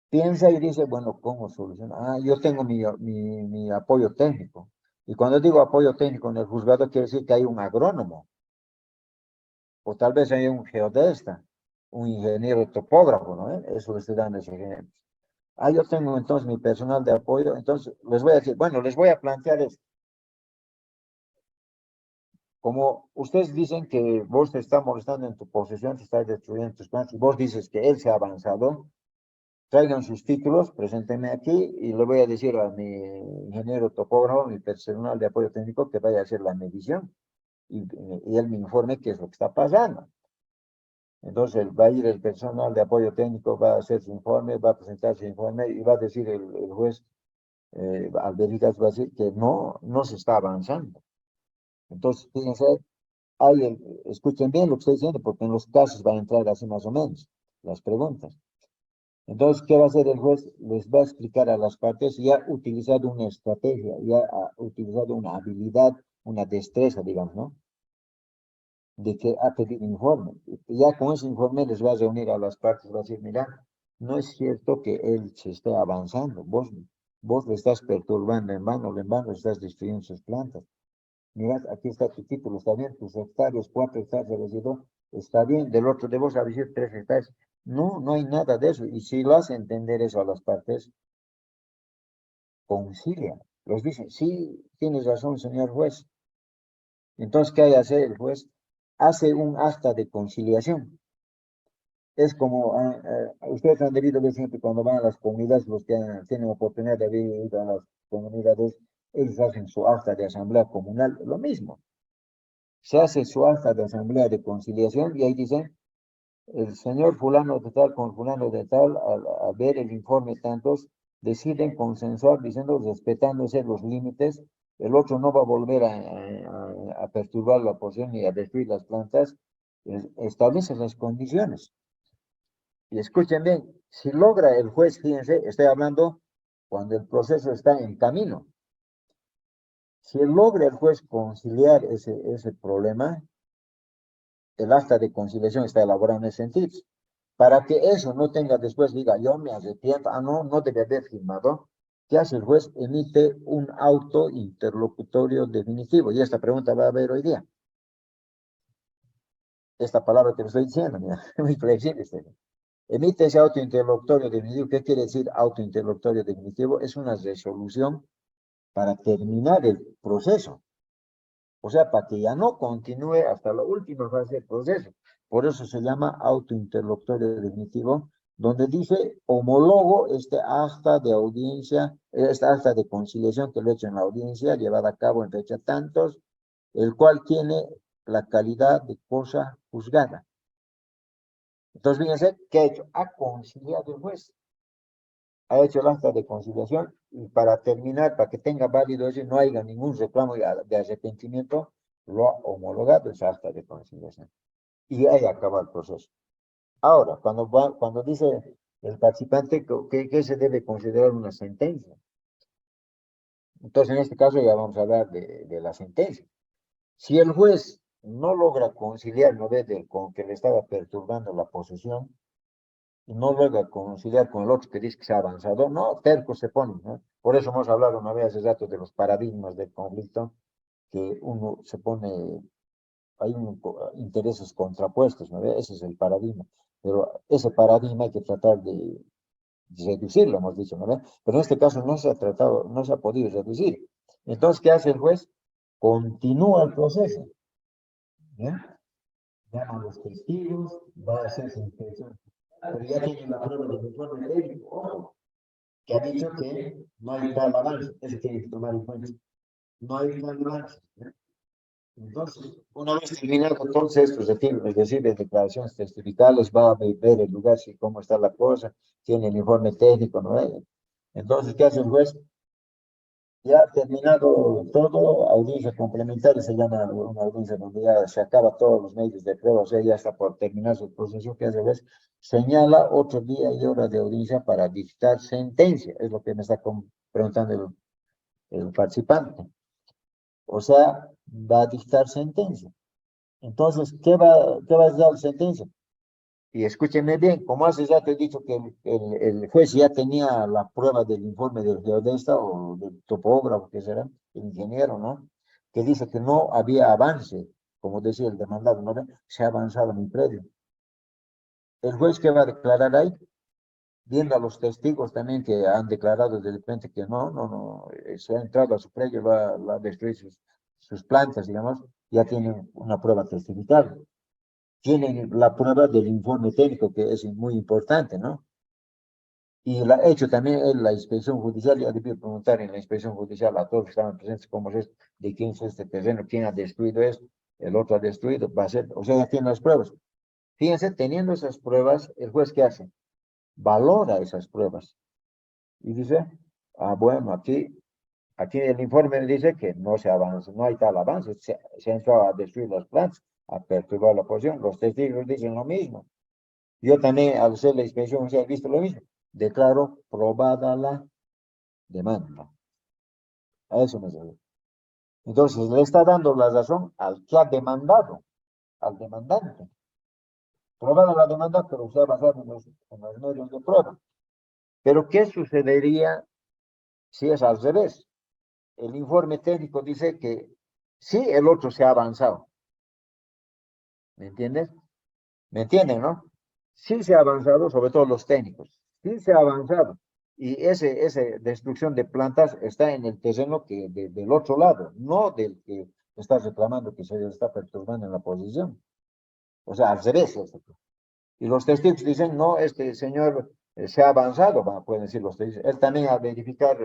Piensa y dice, bueno, ¿cómo solucionar? Ah, yo tengo mi apoyo técnico. Y cuando digo apoyo técnico en el juzgado, quiere decir que hay un agrónomo, o tal vez hay un geodesta, un ingeniero topógrafo, ¿no? Eso le estoy dando ese ejemplo. Ah, yo tengo entonces mi personal de apoyo, entonces les voy a decir, bueno, les voy a plantear esto. Como ustedes dicen que vos te está molestando en tu posesión, te está destruyendo tus planes, y vos dices que él se ha avanzado, traigan sus títulos, preséntenme aquí y le voy a decir a mi ingeniero topógrafo, mi personal de apoyo técnico, que vaya a hacer la medición y él me informe qué es lo que está pasando. Entonces va a ir el personal de apoyo técnico, va a hacer su informe, va a presentar su informe y va a decir el juez, al veritas va a decir que no se está avanzando. Entonces, fíjense, escuchen bien lo que estoy diciendo, porque en los casos va a entrar así más o menos las preguntas. Entonces, ¿qué va a hacer el juez? Les va a explicar a las partes, ya ha utilizado una estrategia, ya ha utilizado una habilidad, una destreza, digamos, ¿no? De que ha pedido informe. Ya con ese informe les va a reunir a las partes, va a decir, mira, no es cierto que él se esté avanzando, vos le estás perturbando en vano le estás destruyendo sus plantas. Mirad, aquí está tu título, está bien, tus hectáreas, 4 hectáreas de residuo, está bien, del otro de vos a decir 3 hectáreas. No hay nada de eso. Y si lo hace entender eso a las partes, concilia. Los dicen, sí, tienes razón, señor juez. Entonces, ¿qué hay que hacer el juez? Hace un acta de conciliación. Es como, ustedes han debido ver siempre cuando van a las comunidades, los que tienen oportunidad de ir a las comunidades, ellos hacen su acta de asamblea comunal, lo mismo. Se hace su acta de asamblea de conciliación y ahí dicen, el señor fulano de tal con fulano de tal, al ver el informe tantos, deciden consensuar diciendo, respetándose los límites, el otro no va a volver a perturbar la posición ni a destruir las plantas, establece las condiciones. Y escuchen bien, si logra el juez, fíjense, estoy hablando cuando el proceso está en camino. Si logra el juez conciliar ese problema, el acta de conciliación está elaborado en ese sentido. Para que eso no tenga después, diga, yo me arrepiento, no debe haber firmado. ¿Qué hace el juez? Emite un auto interlocutorio definitivo. Y esta pregunta va a haber hoy día. Esta palabra que le estoy diciendo, mira, muy flexible. Emite ese auto interlocutorio definitivo. ¿Qué quiere decir auto interlocutorio definitivo? Es una resolución para terminar el proceso. O sea, para que ya no continúe hasta la última fase del proceso. Por eso se llama autointerlocutorio definitivo, donde dice homologo este acta de audiencia, esta acta de conciliación que lo he hecho en la audiencia, llevada a cabo en fecha tantos, el cual tiene la calidad de cosa juzgada. Entonces, fíjense, ¿qué ha hecho? Ha conciliado el juez. Ha hecho el acta de conciliación y para terminar, para que tenga válido eso y no haya ningún reclamo de arrepentimiento, lo ha homologado esa acta de conciliación. Y ahí acaba el proceso. Ahora, cuando dice, el participante que se debe considerar una sentencia. Entonces, en este caso ya vamos a hablar de la sentencia. Si el juez no logra conciliar, ¿no ve? Con que le estaba perturbando la posesión, y no logra conciliar con el otro que dice que se ha avanzado, no, terco se pone, ¿no? Por eso hemos hablado una vez hace rato de los paradigmas del conflicto, que uno se pone, hay intereses contrapuestos, ¿no ve? Ese es el paradigma. Pero ese paradigma hay que tratar de reducirlo, hemos dicho, ¿no ve? Pero en este caso no se ha tratado, no se ha podido reducir. Entonces, ¿qué hace el juez? Continúa el proceso, ¿ya? Llama a los testigos, va a hacer su inspección. Pero ya tienen la prueba del informe médico, ojo, que ha dicho que no hay tal avance. Eso tiene que tomar en cuenta. No hay tal avance, ¿eh? Entonces, una vez terminado todos estos retiros, es decir, de declaraciones testificales, va a ver el lugar, si cómo está la cosa, tiene el informe técnico, ¿no? Entonces, ¿qué hace el juez? Ya terminado todo, audiencia complementaria se llama una audiencia donde ya se acaba todos los medios de prueba, o sea, ya está por terminarse el proceso, que hace el juez, señala otro día y hora de audiencia para dictar sentencia, es lo que me está preguntando el participante. O sea, va a dictar sentencia. Entonces, qué va a dar sentencia? Y escúchenme bien, como hace ya te he dicho que el juez ya tenía la prueba del informe del geodesta o del topógrafo, que será, el ingeniero, ¿no? Que dice que no había avance, como decía el demandado, ¿no? Se ha avanzado en mi predio. El juez que va a declarar ahí, viendo a los testigos también que han declarado de repente que se ha entrado a su predio, va a destruir sus plantas, digamos, ya tienen una prueba testificada. Tienen la prueba del informe técnico, que es muy importante, ¿no? Y la hecho también en la inspección judicial, ya debí preguntar en la inspección judicial a todos que estaban presentes cómo es, de quién es este terreno, quién ha destruido esto, el otro ha destruido, va a ser, o sea, ya tiene las pruebas. Fíjense, teniendo esas pruebas, el juez ¿qué hace? Valora esas pruebas y dice, ah, bueno, aquí el informe dice que no se avanza, no hay tal avance, se ha entrado a destruir las plantas, a perturbar la posición, los testigos dicen lo mismo. Yo también, al hacer la inspección, he visto lo mismo. Declaro probada la demanda. A eso me refiero. Entonces, le está dando la razón al que ha demandado, al demandante. Probada la demanda, pero usted ha basado en los medios de prueba. Pero, ¿qué sucedería si es al revés? El informe técnico dice que sí, el otro se ha avanzado. ¿Me entiendes? ¿Me entienden, no? Sí se ha avanzado, sobre todo los técnicos. Sí se ha avanzado. Y esa destrucción de plantas está en el terreno del otro lado, no del que está reclamando que se le está perturbando en la posición. O sea, al revés. Y los testigos dicen, no, este señor se ha avanzado, pueden decir los testigos. Él también a verificar,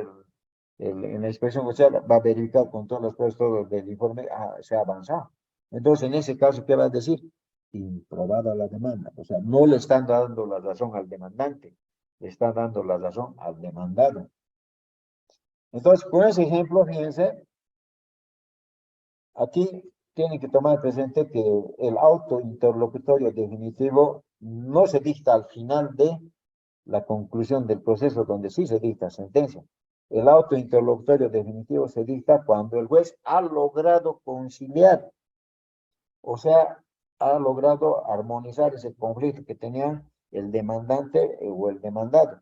en la inspección judicial, va a verificar con todas las pruebas, todo del informe, se ha avanzado. Entonces, en ese caso, ¿qué va a decir? Improbada la demanda. O sea, no le están dando la razón al demandante, le están dando la razón al demandado. Entonces, con ese ejemplo, fíjense, aquí tienen que tomar presente que el auto interlocutorio definitivo no se dicta al final de la conclusión del proceso donde sí se dicta sentencia. El auto interlocutorio definitivo se dicta cuando el juez ha logrado conciliar, o sea, ha logrado armonizar ese conflicto que tenían el demandante o el demandado.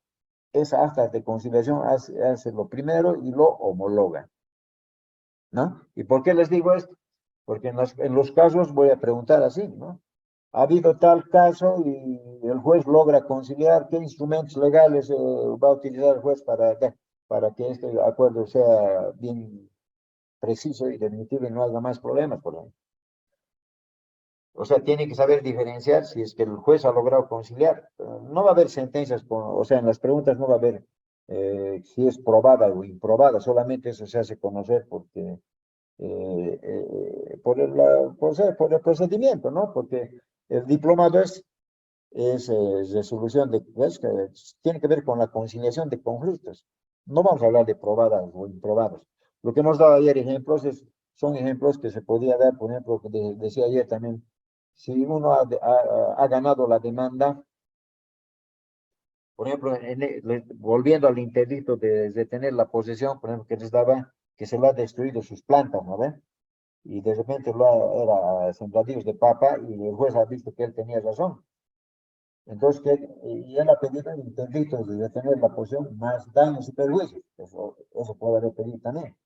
Esa acta de conciliación hace lo primero y lo homologa, ¿no? ¿Y por qué les digo esto? Porque en los casos voy a preguntar así, ¿no? Ha habido tal caso y el juez logra conciliar, ¿qué instrumentos legales va a utilizar el juez para que este acuerdo sea bien preciso y definitivo y no haya más problemas, por ejemplo? O sea, tiene que saber diferenciar si es que el juez ha logrado conciliar. No va a haber sentencias, o sea, en las preguntas no va a haber si es probada o improbada, solamente eso se hace conocer porque por el procedimiento, ¿no? Porque el diplomado es resolución pues, que tiene que ver con la conciliación de conflictos. No vamos a hablar de probadas o improbadas. Lo que hemos dado ayer ejemplos son ejemplos que se podía dar, por ejemplo, que decía ayer también, si uno ha ganado la demanda, por ejemplo, volviendo al interdicto de tener la posesión, por ejemplo, que les daba que se le ha destruido sus plantas, ¿no ve? Y de repente era sembradíos de papa y el juez ha visto que él tenía razón. Entonces, y él ha pedido el interdicto de detener la posesión más daños y perjuicios. Eso puede haber pedido también.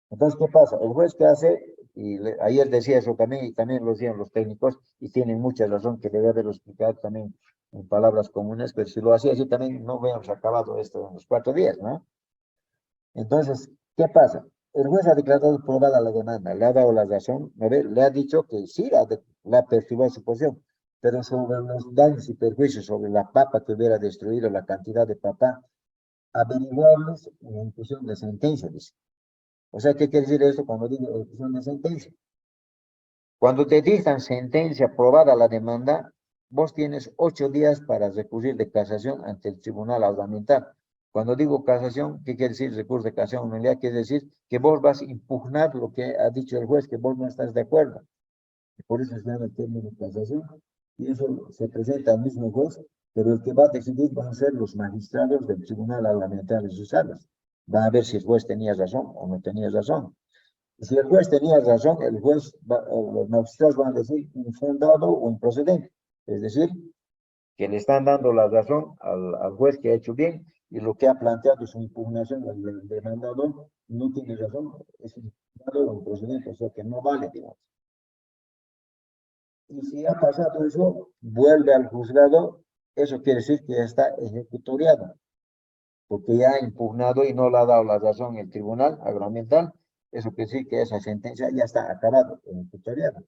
Entonces, ¿qué pasa? El juez que hace, y ayer decía eso también, y también lo decían los técnicos, y tienen mucha razón que debe haberlo explicado también en palabras comunes, pero si lo hacía así también no hubiéramos acabado esto en los 4 días, ¿no? Entonces, ¿qué pasa? El juez ha declarado probada la demanda, le ha dado la razón, ¿no ve? Le ha dicho que sí, le ha percibido su posición, pero sobre los daños y perjuicios, sobre la papa que hubiera destruido, la cantidad de papa, averiguarlos en ejecución de sentencia, dice. O sea, ¿qué quiere decir esto cuando digo ejecución de sentencia? Cuando te dictan sentencia aprobada la demanda, vos tienes 8 días para recurrir de casación ante el Tribunal Audiencial. Cuando digo casación, ¿qué quiere decir recurso de casación? En realidad quiere decir que vos vas a impugnar lo que ha dicho el juez, que vos no estás de acuerdo. Por eso se llama el término casación. Y eso se presenta al mismo juez, pero el que va a decidir van a ser los magistrados del Tribunal Audiencial de sus salas. Va a ver si el juez tenía razón o no tenía razón. Si el juez tenía razón, los magistrados van a decir infundado o improcedente. Es decir, que le están dando la razón al juez que ha hecho bien y lo que ha planteado su impugnación al demandador no tiene razón, es infundado o improcedente, o sea que no vale, digamos. Y si ha pasado eso, vuelve al juzgado, eso quiere decir que ya está ejecutoriado, porque ya ha impugnado y no le ha dado la razón el tribunal agroambiental. Eso quiere decir que esa sentencia ya está acabada, ejecutoriada.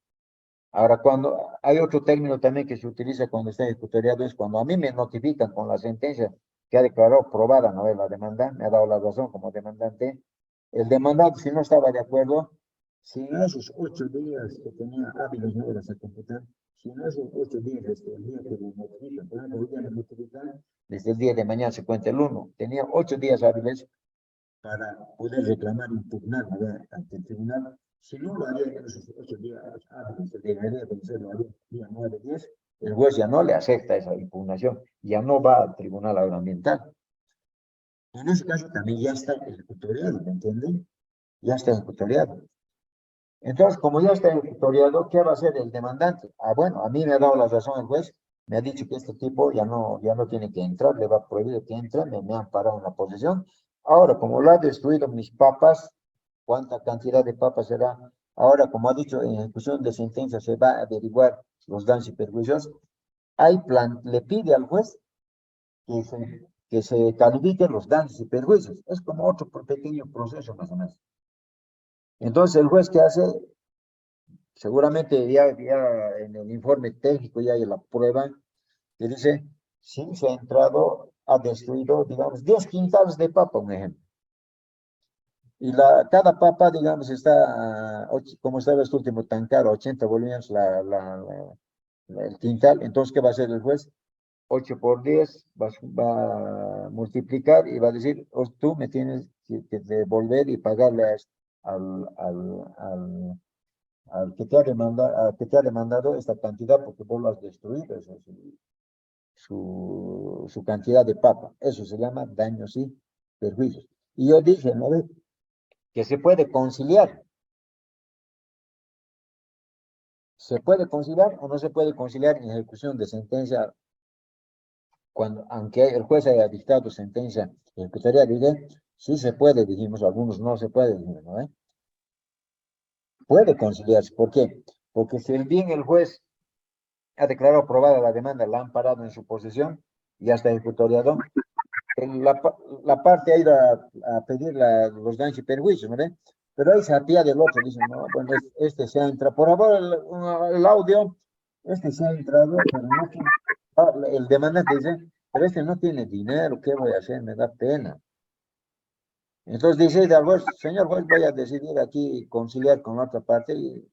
Ahora, cuando hay otro término también que se utiliza cuando está ejecutoriado, es cuando a mí me notifican con la sentencia que ha declarado probada, ¿no? La demanda, me ha dado la razón como demandante. El demandante, si no estaba de acuerdo, si en esos 8 días que tenía hábiles, no horas a computar, si en esos 8 días, desde el día que me notifican, por ejemplo, el día me notifican, desde el día de mañana se cuenta el 1, tenía 8 días hábiles para poder reclamar, impugnar, ¿verdad?, ante el tribunal. Si no lo haría en esos 8 días hábiles, debería vencerlo el día 9, 10, el juez ya no le acepta esa impugnación, ya no va al tribunal agroambiental. En ese caso también ya está ejecutoriado, ¿me entienden? Ya está ejecutoriado. Entonces, como ya está ejecutoriado, ¿qué va a hacer el demandante? Ah, bueno, a mí me ha dado la razón el juez, me ha dicho que este tipo ya no tiene que entrar, le va a prohibir que entre, me han parado en la posesión. Ahora, como lo ha destruido mis papas, ¿cuánta cantidad de papas será? Ahora, como ha dicho, en ejecución de sentencia se va a averiguar los daños y perjuicios. Le pide al juez que se califiquen los daños y perjuicios. Es como otro pequeño proceso más o menos. Entonces, el juez que hace, seguramente ya en el informe técnico ya hay la prueba que dice, sí, se ha entrado, ha destruido, digamos, 10 quintales de papa, un ejemplo. Y cada papa, digamos, está, como estaba este último tan caro, 80 bolivianos el quintal. Entonces, ¿qué va a hacer el juez? 8 por 10 va a multiplicar y va a decir, tú me tienes que devolver y pagarle al, al, al, al que te ha demandado esta cantidad porque vos lo has destruido, eso es su cantidad de papa. Eso se llama daños y perjuicios. Y yo dije, ¿no ve? Que se puede conciliar. ¿Se puede conciliar o no se puede conciliar en ejecución de sentencia aunque el juez haya dictado sentencia ejecutoria? Dije, sí se puede, dijimos, algunos no se puede, dijimos, ¿no? Puede conciliarse. ¿Por qué? Porque si bien el juez ha declarado aprobada la demanda, la han parado en su posesión, ya está ejecutoriado, la parte ha ido a pedir los daños y perjuicios, ¿no ve? Pero ahí se apiada del otro, dicen, no, bueno, este se ha entrado, por favor, el audio, este se ha entrado, pero no tiene, el demandante dice, pero este no tiene dinero, ¿qué voy a hacer? Me da pena. Entonces dice al juez, señor juez, voy a decidir aquí conciliar con la otra parte y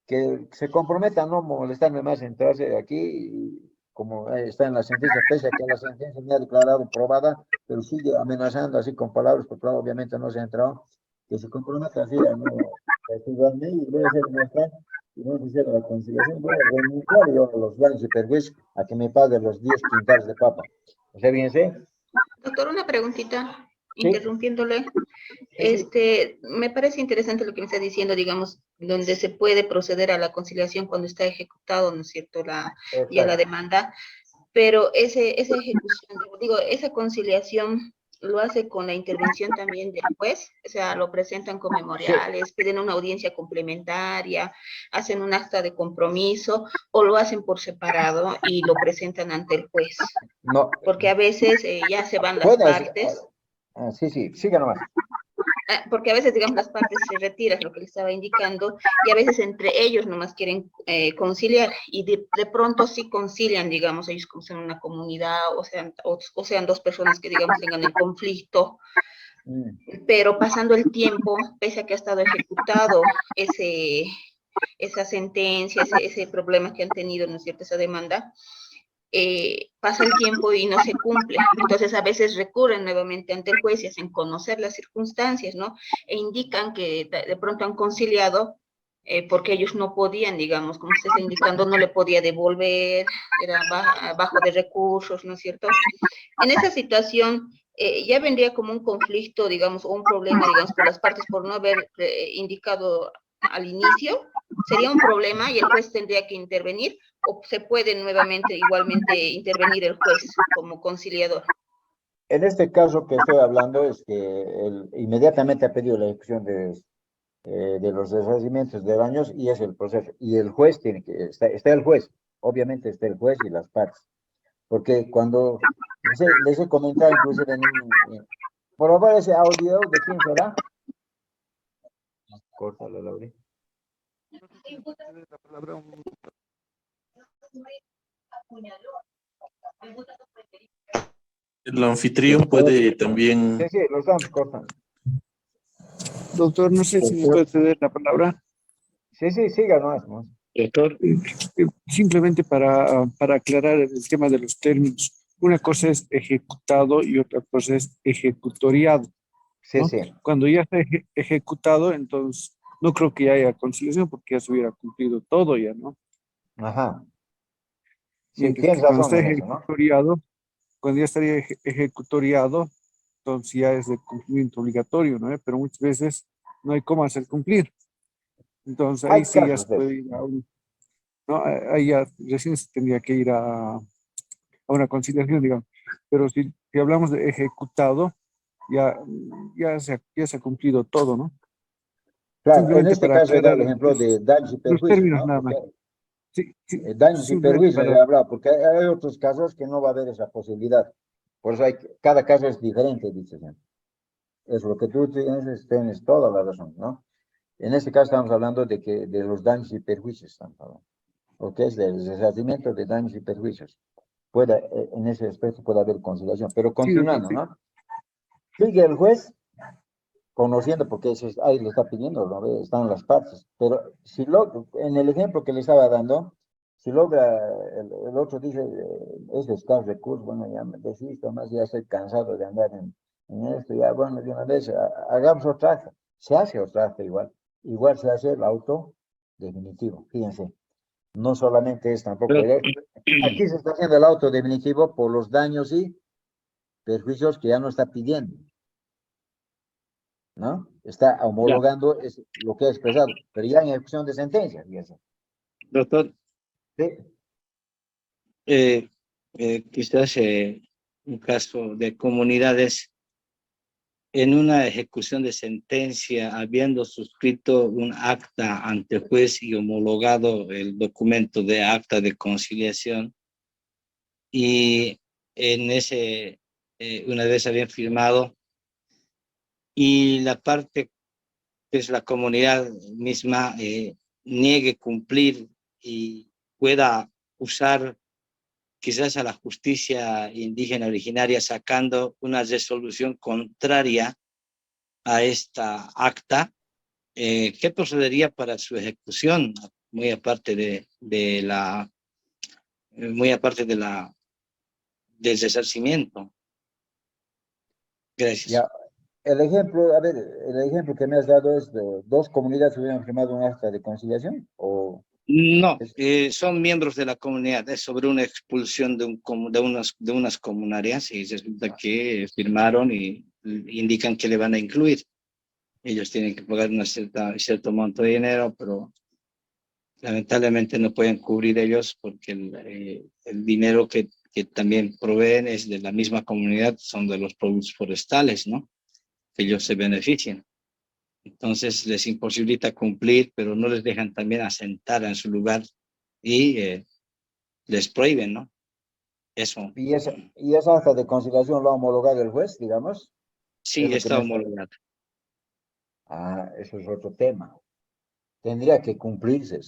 que se comprometa a no molestarme más, entrarse aquí, y como está en la sentencia, pese a que la sentencia me ha declarado probada, pero sigue amenazando así con palabras, porque obviamente no se ha entrado, que se comprometa así a no ayudarme y voy a hacer muestra, y vamos a hacer la conciliación, voy a renunciar yo a los daños y perjuicios a que me pague los 10 quintales de papa. O sea, fíjense. Doctor, una preguntita, Sí, interrumpiéndole. sí, sí. Me parece interesante lo que me está diciendo, digamos, donde se puede proceder a la conciliación cuando está ejecutado, ¿no es cierto?, ya la Exacto. demanda, pero esa ejecución, digo, esa conciliación lo hace con la intervención también del juez, o sea, lo presentan con Sí, memoriales, piden una audiencia complementaria, hacen un acta de compromiso o lo hacen por separado y lo presentan ante el juez, no, porque a veces ya se van las puedes, partes. sí, sí, siga nomás. Porque a veces, digamos, las partes se retiran, lo que le estaba indicando, y a veces entre ellos nomás quieren conciliar, y de pronto sí concilian, digamos, ellos como son una comunidad, o sean dos personas que, digamos, tengan el conflicto, Mm. pero pasando el tiempo, pese a que ha estado ejecutado esa sentencia, ese problema que han tenido, ¿no es cierto?, esa demanda, pasa el tiempo y no se cumple. Entonces a veces recurren nuevamente ante el juez y hacen conocer las circunstancias, ¿no? E indican que de pronto han conciliado porque ellos no podían, digamos, como usted está indicando, no le podía devolver, era bajo de recursos, ¿no es cierto? En esa situación ya vendría como un conflicto, digamos, o un problema, digamos, por las partes por no haber indicado al inicio, sería un problema y el juez tendría que intervenir, o se puede nuevamente, igualmente, intervenir el juez como conciliador. En este caso que estoy hablando es que él inmediatamente ha pedido la ejecución de los resarcimientos de daños y es el proceso. Y el juez tiene que, está el juez, obviamente está el juez y las partes. Porque cuando les he comentado inclusive por favor ese audio, ¿de quién será? Córtalo, Laura. El anfitrión puede también. Sí, sí, lo estamos cortando. Doctor, no sé si me puede ceder la palabra. Sí, sí, siga nomás, ¿no? Doctor, simplemente para aclarar el tema de los términos. Una cosa es ejecutado y otra cosa es ejecutoriado, Sí, ¿no? sí. Cuando ya está ejecutado, entonces no creo que haya conciliación porque ya se hubiera cumplido todo ya, ¿no? Ajá. Sí, Mientras tienes que cuando razón está en eso, ¿no? ejecutoriado, cuando ya estaría ejecutoriado, entonces ya es de cumplimiento obligatorio, ¿no? Pero muchas veces no hay cómo hacer cumplir. Entonces ahí Hay sí ya casos se de eso. puede ir a un, ¿no? Ahí ya recién se tendría que ir a una conciliación, digamos. Pero si hablamos de ejecutado, ya, ya se ha cumplido todo, ¿no? Claro, en Simplemente este para caso era aclarar el ejemplo de daños y los perjuicios, términos ¿no? nada Porque más. Sí, sí, daños y simplemente perjuicios para... he hablado, porque hay otros casos que no va a haber esa posibilidad. Por eso cada caso es diferente, dice. Es lo que tú tienes toda la razón, ¿no? En este caso estamos hablando de los daños y perjuicios, estamos hablando. ¿Ok? Es del resarcimiento de daños y perjuicios. En ese aspecto puede haber conciliación. Pero Sí, doctor, continuando, sí. ¿no? Sigue el juez conociendo, porque ahí le está pidiendo, ¿no? Están las partes. Pero en el ejemplo que le estaba dando, si logra, el otro dice, es de escaso recurso, bueno, ya me desisto más, ya estoy cansado de andar en esto, ya, bueno, de una vez, hagamos otra acta. Se hace otra acta igual. Igual se hace el auto definitivo, fíjense. No solamente es tampoco. Aquí se está haciendo el auto definitivo por los daños y perjuicios que ya no está pidiendo, ¿no? Está Ya, homologando lo que ha expresado, pero ya en ejecución de sentencia, fíjense. doctor, Sí, quizás un caso de comunidades en una ejecución de sentencia, habiendo suscrito un acta ante el juez y homologado el documento de acta de conciliación, y en ese, una vez habían firmado, y la parte que es la comunidad misma niegue cumplir y pueda usar quizás a la justicia indígena originaria sacando una resolución contraria a esta acta, ¿qué procedería para su ejecución? Muy aparte muy aparte del resarcimiento. Gracias. ya. El ejemplo, a ver, el ejemplo que me has dado es de dos comunidades que hubieran firmado un acta de conciliación, o No, Es- son miembros de la comunidad. Es sobre una expulsión de unas comunarias y resulta que firmaron y indican que le van a incluir. Ellos tienen que pagar cierto monto de dinero, pero lamentablemente no pueden cubrir ellos porque el dinero que también proveen es de la misma comunidad, son de los productos forestales, ¿no? Que ellos se benefician. Entonces les imposibilita cumplir, pero no les dejan también asentar en su lugar y les prohíben, ¿no? Eso y esa acta de conciliación lo ha homologado el juez, digamos, es sí lo que está me está... homologado. Ah, eso es otro tema. Tendría que cumplirse.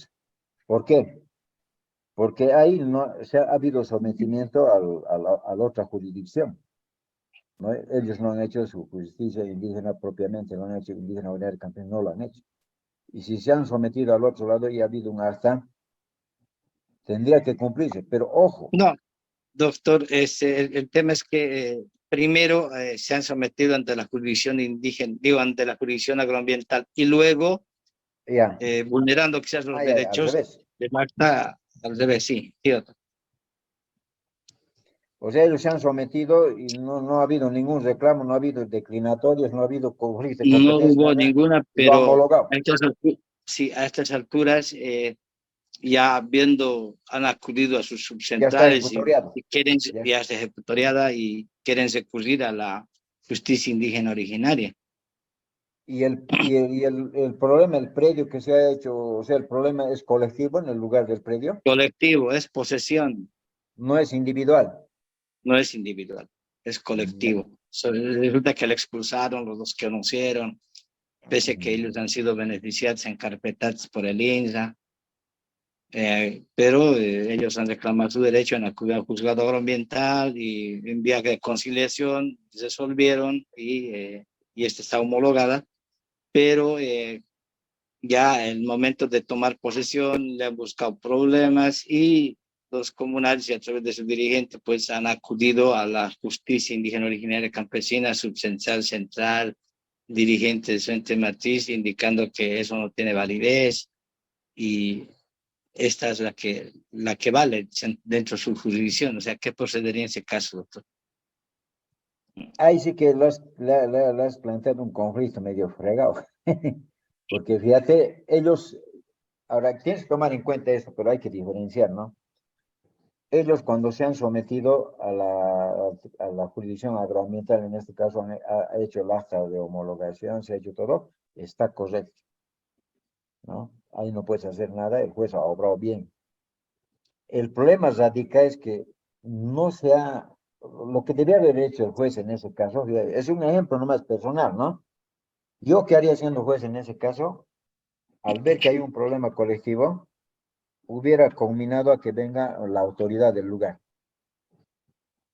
¿Por qué? Porque ahí no ha habido sometimiento a la otra jurisdicción, ¿no? Ellos no han hecho su justicia indígena propiamente, no han hecho indígena ordinaria campesina, no lo han hecho. Y si se han sometido al otro lado y ha habido un acta, tendría que cumplirse. Pero ojo, No, doctor, el tema es que primero se han sometido ante la jurisdicción indígena, digo, ante la jurisdicción agroambiental y luego, ya, vulnerando quizás los al derechos revés. de Marta, al revés, sí, sí, doctor. O sea, ellos se han sometido y no ha habido ningún reclamo, no ha habido declinatorios, no ha habido conflicto de No competencia, hubo nada, ninguna, y lo ha pero homologado. sí, a estas alturas, ya han acudido a sus Ya está subcentrales ejecutoriado. y quieren, Ya. ya está ejecutoriada y quieren recurrir a la justicia indígena originaria. El problema, el predio que se ha hecho, o sea, el problema es colectivo en el lugar del predio, Colectivo, es posesión, no es individual. no es individual, es Ya. colectivo. Resulta que le expulsaron los dos que conocieron, pese a que ellos han sido beneficiados en carpetas por el INSA, pero ellos han reclamado su derecho en acudir al juzgado agroambiental y en vía de conciliación resolvieron y esta está homologada, pero ya en el momento de tomar posesión le han buscado problemas y los comunales y a través de su dirigente pues han acudido a la justicia indígena originaria campesina, subcentral, central, dirigente del Frente Matriz, indicando que eso no tiene validez y esta es la que vale dentro de su jurisdicción. O sea, ¿qué procedería en ese caso, doctor? Ahí sí que le has planteado un conflicto medio fregado. Porque fíjate, ellos, ahora tienes que tomar en cuenta esto, pero hay que diferenciar, ¿no? Ellos cuando se han sometido a la jurisdicción agroambiental, en este caso ha hecho el acta de homologación, se ha hecho todo, está correcto, ¿no? Ahí no puedes hacer nada, el juez ha obrado bien. El problema radica es que no se ha, lo que debía haber hecho el juez en ese caso, es un ejemplo nomás personal, ¿no? Yo, ¿qué haría siendo juez en ese caso? Al ver que hay un problema colectivo, hubiera combinado a que venga la autoridad del lugar,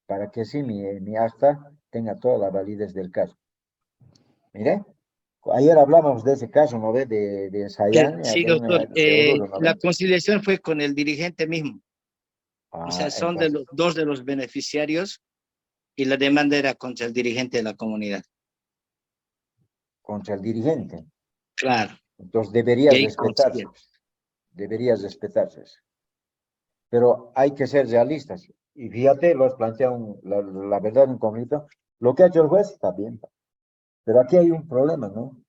para que sí mi acta tenga toda la validez del caso. Mire, ayer hablamos de ese caso, ¿no ve? De Sayán, Sí, doctor, de Oruro, ¿no la ve? conciliación fue con el dirigente mismo. O sea, Ah, son de entonces, los dos de los beneficiarios y la demanda era contra el dirigente de la comunidad. contra el dirigente. Claro, Entonces y debería ahí respetarse, debería respetarse. Pero hay que ser realistas. Y fíjate, lo has planteado, la verdad, un conflicto. Lo que ha hecho el juez está bien. Pero aquí hay un problema, ¿no?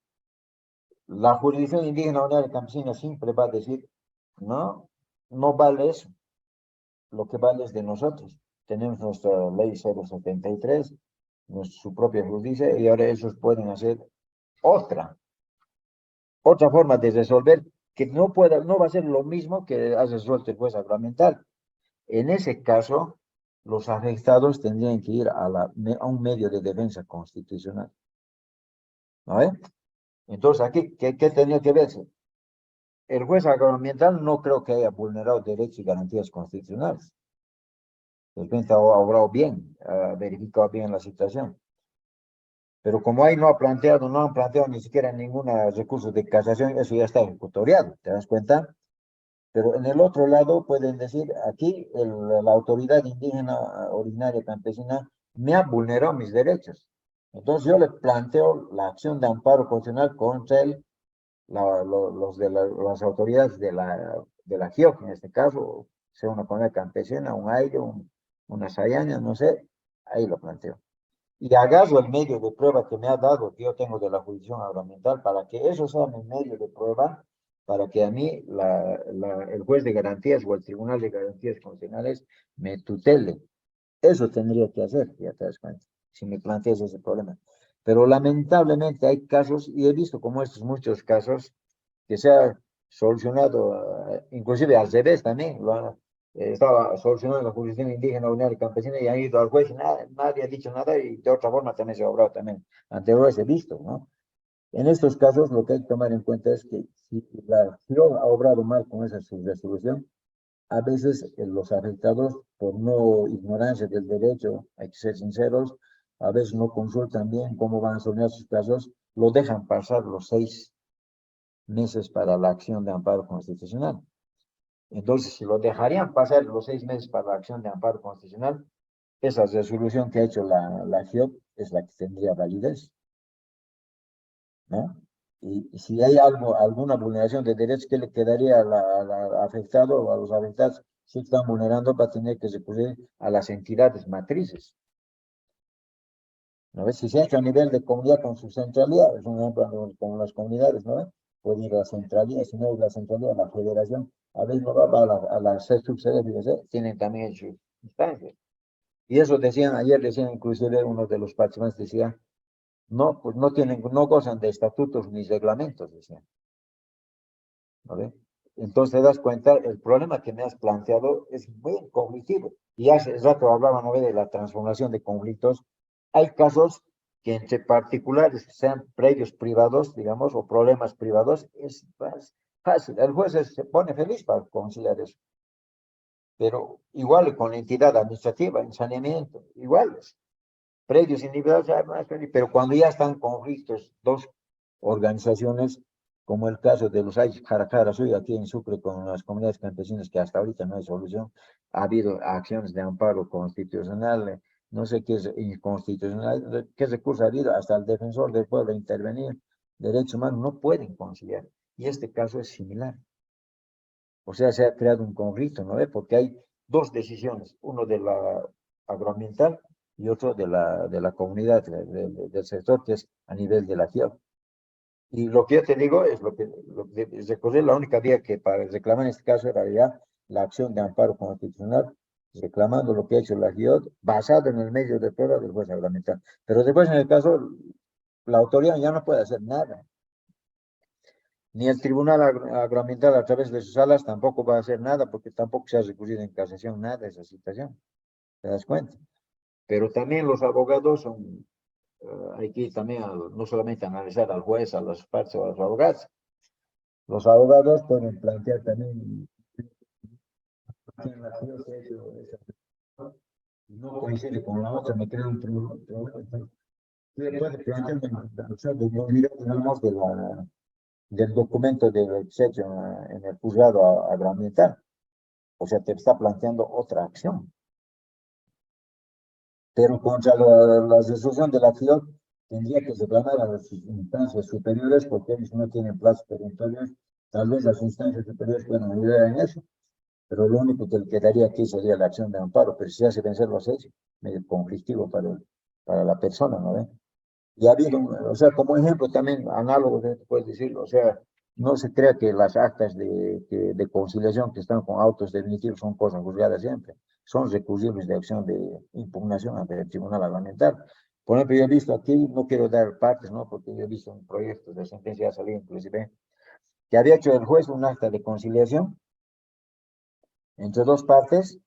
La jurisdicción indígena ordinaria campesina siempre va a decir, no, no vale eso. Lo que vale es de nosotros. Tenemos nuestra ley 073, su propia justicia, y ahora ellos pueden hacer otra forma de resolver que no va a ser lo mismo que ha resuelto el juez agroambiental. En ese caso, los afectados tendrían que ir a un medio de defensa constitucional. ¿No ve? Entonces, aquí, ¿qué tenía que verse? El juez agroambiental no creo que haya vulnerado derechos y garantías constitucionales. De repente ha obrado bien, ha verificado bien la situación. Pero como ahí no han planteado ni siquiera ningún recurso de casación, eso ya está ejecutoriado, ¿te das cuenta? Pero en el otro lado pueden decir, aquí la autoridad indígena originaria campesina me ha vulnerado mis derechos. Entonces yo le planteo la acción de amparo constitucional contra él los de las autoridades de la GIOC, en este caso, sea una comunidad campesina, un ayllo, una sayaña, no sé, ahí lo planteo. Y agarro el medio de prueba que me ha dado, que yo tengo de la jurisdicción agroambiental, para que eso sea mi medio de prueba, para que a mí el juez de garantías o el tribunal de garantías constitucionales me tutele. Eso tendría que hacer, ya te das cuenta, si me planteas ese problema. Pero lamentablemente hay casos, y he visto como estos muchos casos, que se ha solucionado, inclusive al revés también, estaba solucionando la jurisdicción indígena, unidad y campesina, y han ido al juez y nadie ha dicho nada, y de otra forma también se ha obrado también. Ante he visto, ¿no? En estos casos, lo que hay que tomar en cuenta es que si la acción ha obrado mal con esa resolución, a veces los afectados, por no ignorancia del derecho, hay que ser sinceros, a veces no consultan bien cómo van a solucionar sus casos, lo dejan pasar los 6 meses para la acción de amparo constitucional. Entonces, si lo dejarían pasar los 6 meses para la acción de amparo constitucional, esa resolución que ha hecho la GIOP es la que tendría validez, ¿no? Y si hay alguna vulneración de derechos, ¿qué le quedaría al afectado o a los afectados? Si están vulnerando, va a tener que recurrir a las entidades matrices. ¿No ves? Si se ha hecho a nivel de comunidad con su centralidad, es un ejemplo con las comunidades, ¿no? Puede ir a la centralidad, si no es la centralidad, a la federación, a veces no va a la subsede, tienen también sus instancias. Y eso decían, ayer decían, inclusive uno de los participantes decía, no, pues no gozan de estatutos ni reglamentos, decían. ¿No? Entonces te das cuenta, el problema que me has planteado es muy cognitivo. Y hace rato hablaba, ¿no?, de la transformación de conflictos. Hay casos que entre particulares, sean predios privados, digamos, o problemas privados, es más fácil. El juez se pone feliz para conciliar eso. Pero igual con la entidad administrativa, en saneamiento, iguales. Predios individuales, pero cuando ya están conflictos, dos organizaciones, como el caso de los Ayllus Jaracara Suy, aquí en Sucre, con las comunidades campesinas, que hasta ahorita no hay solución, ha habido acciones de amparo constitucional, no sé qué es inconstitucional, qué recurso ha habido, hasta el defensor del pueblo intervenir, derechos humanos, no pueden conciliar. Y este caso es similar. O sea, se ha creado un conflicto, ¿no? Porque hay dos decisiones, uno de la agroambiental y otro de la comunidad, del sector, que es a nivel de la tierra. Y lo que yo te digo es recurrir, la única vía que para reclamar en este caso era ya la acción de amparo constitucional, reclamando lo que ha hecho la GIOT, basado en el medio de prueba del juez agroambiental. Pero después, en el caso, la autoridad ya no puede hacer nada. Ni el Tribunal Agroambiental, a través de sus salas, tampoco va a hacer nada, porque tampoco se ha recurrido en casación nada de esa situación. ¿Te das cuenta? Pero también los abogados son, hay que ir también no solamente analizar al juez, a las partes o a los abogados. Los abogados pueden plantear también no coincide con la otra, me crea un problema. Puede plantear digamos, del documento del hecho en el juzgado agroambiental. O sea, te está planteando otra acción. Pero contra la resolución de la FIOC tendría que reclamar a las instancias superiores, porque ellos no tienen plazos perentorios. Tal vez las instancias superiores puedan ayudar en eso, pero lo único que le quedaría aquí sería la acción de amparo, pero si se hace vencer los hechos, medio conflictivo para la persona, ¿no ve? Y ha habido, o sea, como ejemplo también análogo, puedes decirlo, o sea, no se crea que las actas de conciliación que están con autos definitivos son cosas juzgadas siempre, son recursibles de acción de impugnación ante el Tribunal Agroambiental. Por ejemplo, yo he visto aquí, no quiero dar partes, ¿no?, porque yo he visto un proyecto de sentencia salido inclusive, que había hecho el juez un acta de conciliación entre dos partes.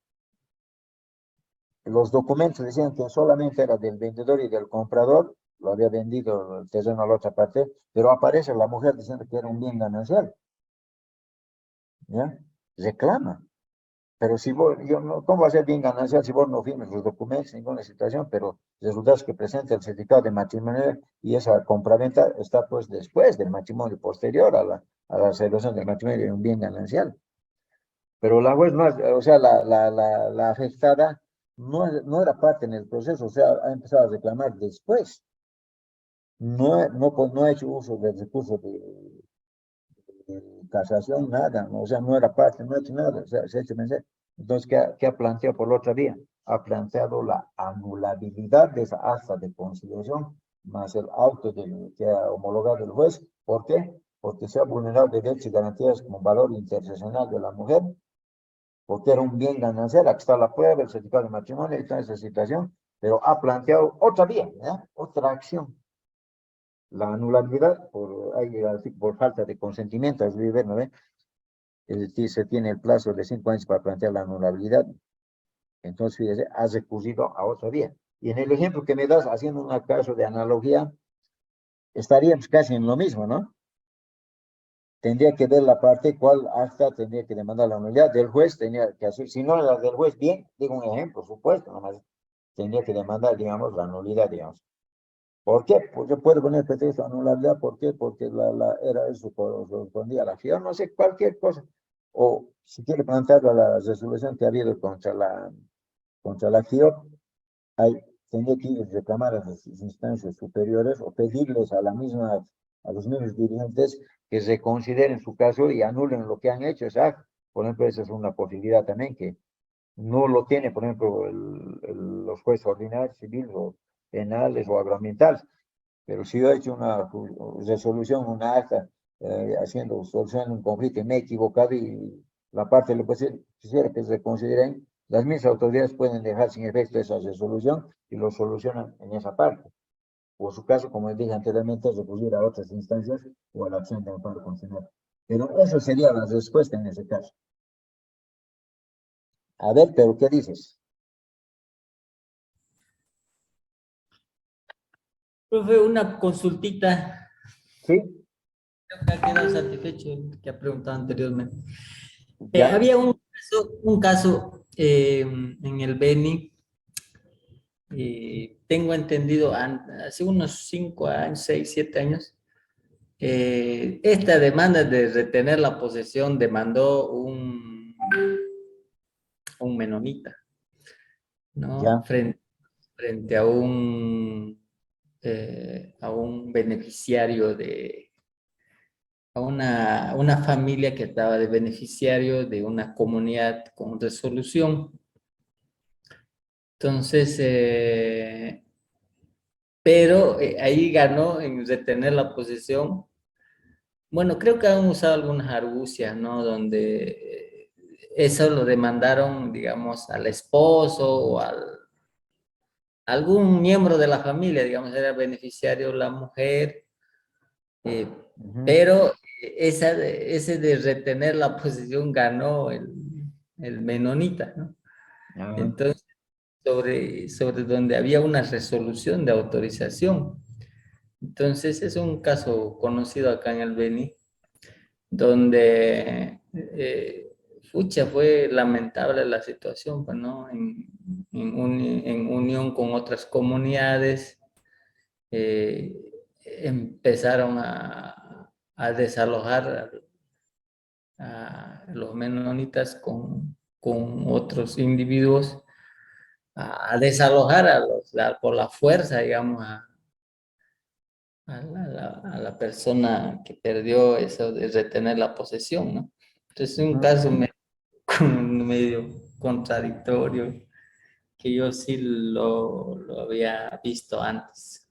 Los documentos decían que solamente era del vendedor y del comprador, lo había vendido el terreno a la otra parte, pero aparece la mujer diciendo que era un bien ganancial. ¿Ya? Reclama. Pero si vos, yo no, ¿cómo va a ser bien ganancial si vos no firmes los documentos, ninguna situación? Pero resulta que presenta el certificado de matrimonio y esa compraventa está pues después del matrimonio, posterior a la celebración del matrimonio, de un bien ganancial. Pero la juez, no, o sea, la afectada no era parte en el proceso, o sea, ha empezado a reclamar después. No ha hecho uso del recurso casación, nada, ¿no? O sea, no era parte, no ha hecho nada, o sea, se ha hecho vencer. Entonces, ¿qué ha planteado por la otra vía? Ha planteado la anulabilidad de esa acta de conciliación más el auto que ha homologado el juez. ¿Por qué? Porque se ha vulnerado derechos y garantías como valor interseccional de la mujer, porque era un bien ganancial. Aquí está la prueba, el certificado de matrimonio, y toda esa situación, pero ha planteado otra vía, ¿ya? Otra acción. La anulabilidad por falta de consentimiento, es decir, ¿no ve? Se tiene el plazo de 5 años para plantear la anulabilidad. Entonces, fíjese, has recurrido a otra vía. Y en el ejemplo que me das, haciendo un caso de analogía, estaríamos casi en lo mismo, ¿no? Tendría que ver la parte cuál acta tendría que demandar la nulidad del juez, tenía que hacer, si no la del juez, bien, digo un ejemplo, supuesto, nomás tendría que demandar, digamos, la nulidad, digamos. ¿Por qué? Pues yo puedo poner pretexto a nulidad, ¿por qué? Porque era eso, correspondía a la FIA, no sé, cualquier cosa. O si quiere plantear la resolución que ha habido contra la FIO, tendría que ir a reclamar a las instancias superiores o pedirles a los mismos dirigentes que se consideren su caso y anulen lo que han hecho. Por ejemplo, esa es una posibilidad también que no lo tiene, por ejemplo, los jueces ordinarios, civiles o penales o agroambientales. Pero si yo he hecho una resolución, una acta, haciendo solución un conflicto y me he equivocado y la parte le puede decir, quisiera que se consideren, las mismas autoridades pueden dejar sin efecto esa resolución y lo solucionan en esa parte. O su caso, como les dije anteriormente, recurrir a otras instancias o a la acción de amparo constitucional. Pero eso sería la respuesta en ese caso. A ver, pero ¿qué dices? Profe, una consultita. ¿Sí? Creo que ha quedado satisfecho el que ha preguntado anteriormente. ¿Ya? Había un caso en el Beni, tengo entendido, hace unos 5 años, 6, 7 años, esta demanda de retener la posesión demandó un menonita, ¿no? ¿Ya? Frente a un beneficiario a una familia que estaba de beneficiario de una comunidad con resolución. Entonces, pero ahí ganó en retener la posesión. Bueno, creo que han usado algunas argucias, ¿no? Donde eso lo demandaron, digamos, al esposo o a algún miembro de la familia, digamos, era beneficiario la mujer, eh, pero ese de retener la posesión ganó el menonita, ¿no? Entonces, sobre donde había una resolución de autorización. Entonces, es un caso conocido acá en el Beni, donde, fue lamentable la situación, pues, ¿no? En unión con otras comunidades, eh, empezaron a desalojar a los menonitas con otros individuos, a desalojar por la fuerza, digamos, a la persona que perdió eso de retener la posesión, ¿no? Entonces es un caso medio contradictorio que yo sí lo había visto antes.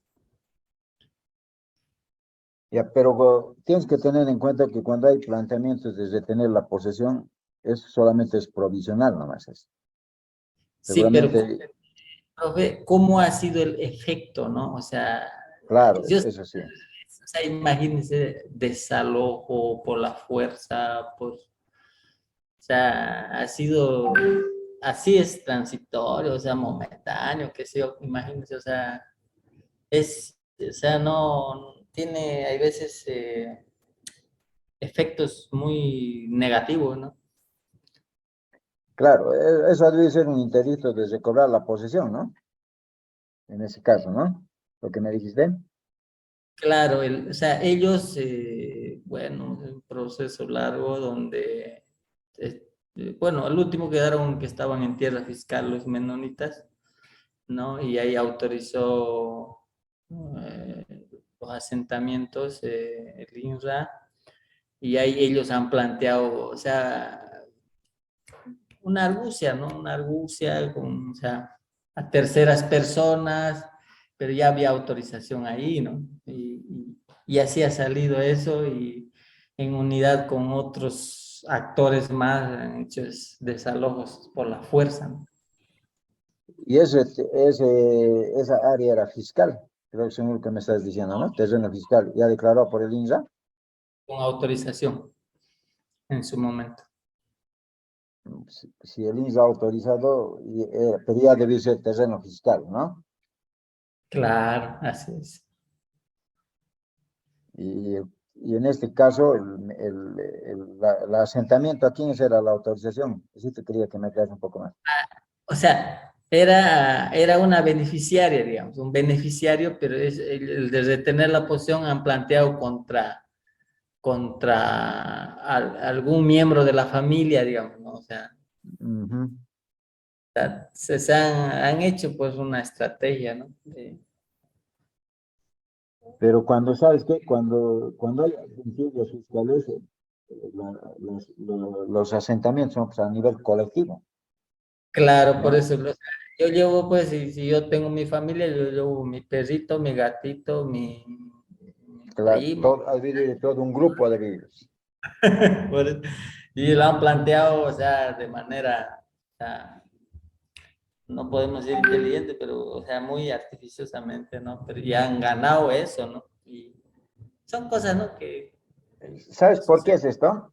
Ya, pero tienes que tener en cuenta que cuando hay planteamientos de retener la posesión, eso solamente es provisional nomás. Sí, pero, Seguramente, profe, ¿cómo ha sido el efecto, no? O sea, claro, yo, eso sí. o sea, imagínense, desalojo por la fuerza, o sea, ha sido, así es transitorio, o sea, momentáneo, qué sé yo, imagínense, o sea, o sea, no, tiene, hay veces, efectos muy negativos, ¿no? Claro, eso debe ser un interdicto de recobrar la posesión, ¿no? En ese caso, ¿no? Lo que me dijiste. Claro, o sea, ellos, bueno, un proceso largo donde, bueno, al último quedaron que estaban en tierra fiscal los menonitas, ¿no? Y ahí autorizó los asentamientos, el INRA, y ahí ellos han planteado, o sea, una argucia, ¿no? Una argucia con, o sea, a terceras personas, pero ya había autorización ahí, ¿no? Y así ha salido eso y en unidad con otros actores más han hecho desalojos por la fuerza, ¿no? Y esa área era fiscal, creo que según lo que me estás diciendo, ¿no? Terreno fiscal, ya declarado por el INSA. Con autorización en su momento. Si el INSA ha autorizado, pero ya debe ser terreno fiscal, ¿no? Claro, así es. Y, y en este caso, el asentamiento, ¿a quién era la autorización? Eso te quería que me aclares un poco más. O sea, era una beneficiaria, digamos, un beneficiario, pero es el de retener la posición han planteado contra algún miembro de la familia, digamos, ¿no? O sea, Ujú. se han hecho pues una estrategia, ¿no? Pero cuando, ¿sabes qué? Cuando hay incendios fiscales, los asentamientos son pues, a nivel colectivo, Claro, por ¿no? eso, yo llevo pues, si yo tengo mi familia, yo llevo mi perrito, mi gatito, mi Claro, primo. ha habido todo un grupo de virus. Por eso, y lo han planteado, o sea, de manera, o sea, no podemos decir inteligente, pero, o sea, muy artificiosamente, ¿no? Pero ya han ganado eso, ¿no? Y son cosas, ¿no? Que ¿Sabes por qué suceden. es esto?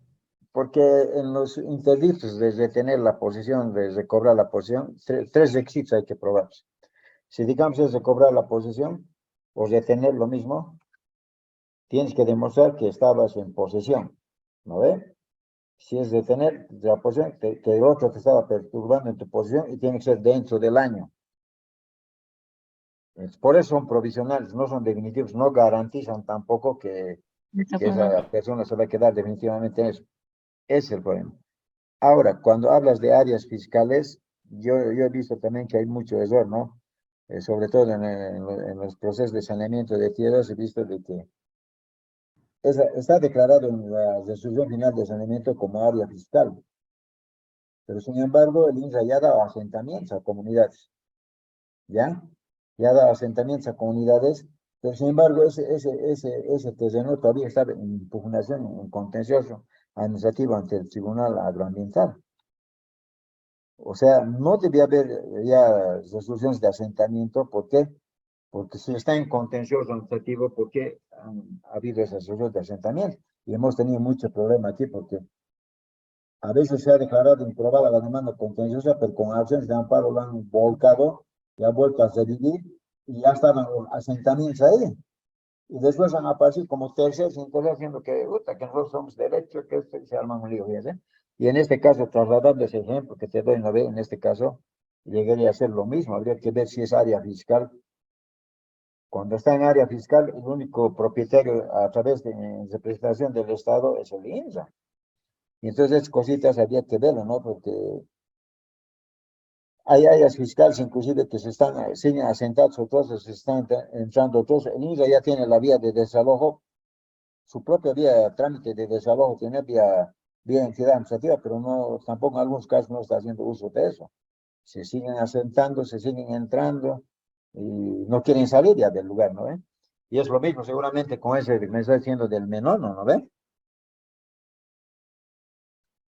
Porque en los interdictos de retener la posición, de recobrar la posición, tres requisitos hay que probar. Si digamos es recobrar la posesión o retener lo mismo, tienes que demostrar que estabas en posesión, ¿no ve? Si es retener la posesión, que el otro te estaba perturbando en tu posesión y tiene que ser dentro del año. Por eso son provisionales, no son definitivos, no garantizan tampoco que esa persona se va a quedar definitivamente en eso. Ese es el problema. Ahora, cuando hablas de áreas fiscales, yo he visto también que hay mucho error, ¿no? Sobre todo en los procesos de saneamiento de tierras, he visto de que está declarado en la resolución final de saneamiento como área fiscal, pero sin embargo el INSA ya da asentamientos a comunidades, ¿ya? Ya da asentamientos a comunidades, pero sin embargo ese terreno todavía está en impugnación, en contencioso administrativo ante el Tribunal Agroambiental. O sea, no debía haber ya resoluciones de asentamiento. ¿Por qué? Porque si está en contencioso administrativo, ¿por qué han habido esas resoluciones de asentamiento? Y hemos tenido mucho problema aquí porque a veces se ha declarado improbada la demanda contenciosa, pero con acciones de amparo lo han volcado y ha vuelto a revivir y ya estaban los asentamientos ahí. Y después han aparecido como terceros intereses diciendo que nosotros somos derechos, que esto se arman un lío, ¿sí? Y en este caso, trasladando ese ejemplo que te doy, ¿no ve? En este caso, llegaría a ser lo mismo. Habría que ver si es área fiscal. Cuando está en área fiscal, el único propietario a través de representación del Estado es el INSA. Y entonces esas cositas habría que verlo, ¿no? Porque hay áreas fiscales inclusive que siguen asentados, otros se están entrando otros. El INSA ya tiene la vía de desalojo, su propia vía de trámite de desalojo, tiene vía entidad administrativa, pero no, tampoco en algunos casos no está haciendo uso de eso. Se siguen asentando, se siguen entrando y no quieren salir ya del lugar, ¿no ve? Y es lo mismo seguramente con ese que me está diciendo del menor, ¿no ve?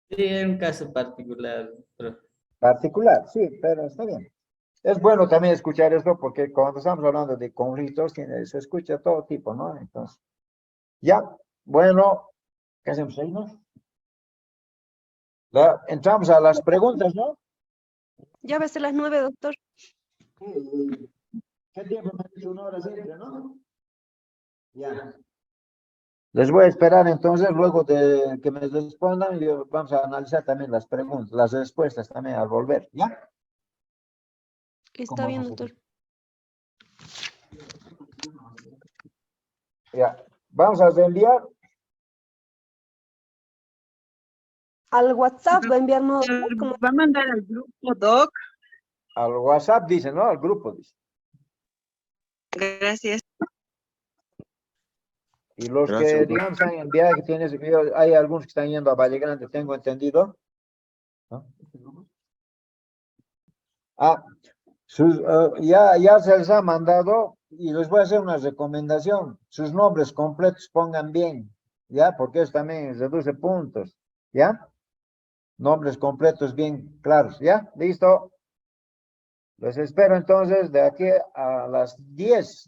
Sí, es un caso particular, pero Particular, sí, pero está bien. Es bueno también escuchar esto porque cuando estamos hablando de conflictos, se escucha todo tipo, ¿no? Entonces, ya, bueno, ¿qué hacemos ahí, no? Entramos a las preguntas, ¿no? Ya va a ser las 9, doctor. Sí, ¿qué tiempo me ha dicho? 1 hora siempre, ¿no? Ya. Les voy a esperar entonces, luego de que me respondan, y vamos a analizar también las preguntas, las respuestas también al volver, ¿ya? Está ¿Cómo bien, vamos a hacer? doctor. Ya. Vamos a reenviar Al WhatsApp va a enviarnos como Va a mandar al grupo, Doc. al WhatsApp, dice, ¿no? Al grupo, dice. Gracias. Y los Gracias, que, Hugo. digamos, han enviado, hay algunos que están yendo a Valle Grande, tengo entendido. ¿No? Ah, ya se les ha mandado y les voy a hacer una recomendación. Sus nombres completos pongan bien, ¿ya? Porque eso también reduce puntos, ¿ya? Nombres completos bien claros, ¿ya? ¿Listo? Les espero entonces de aquí a las 10.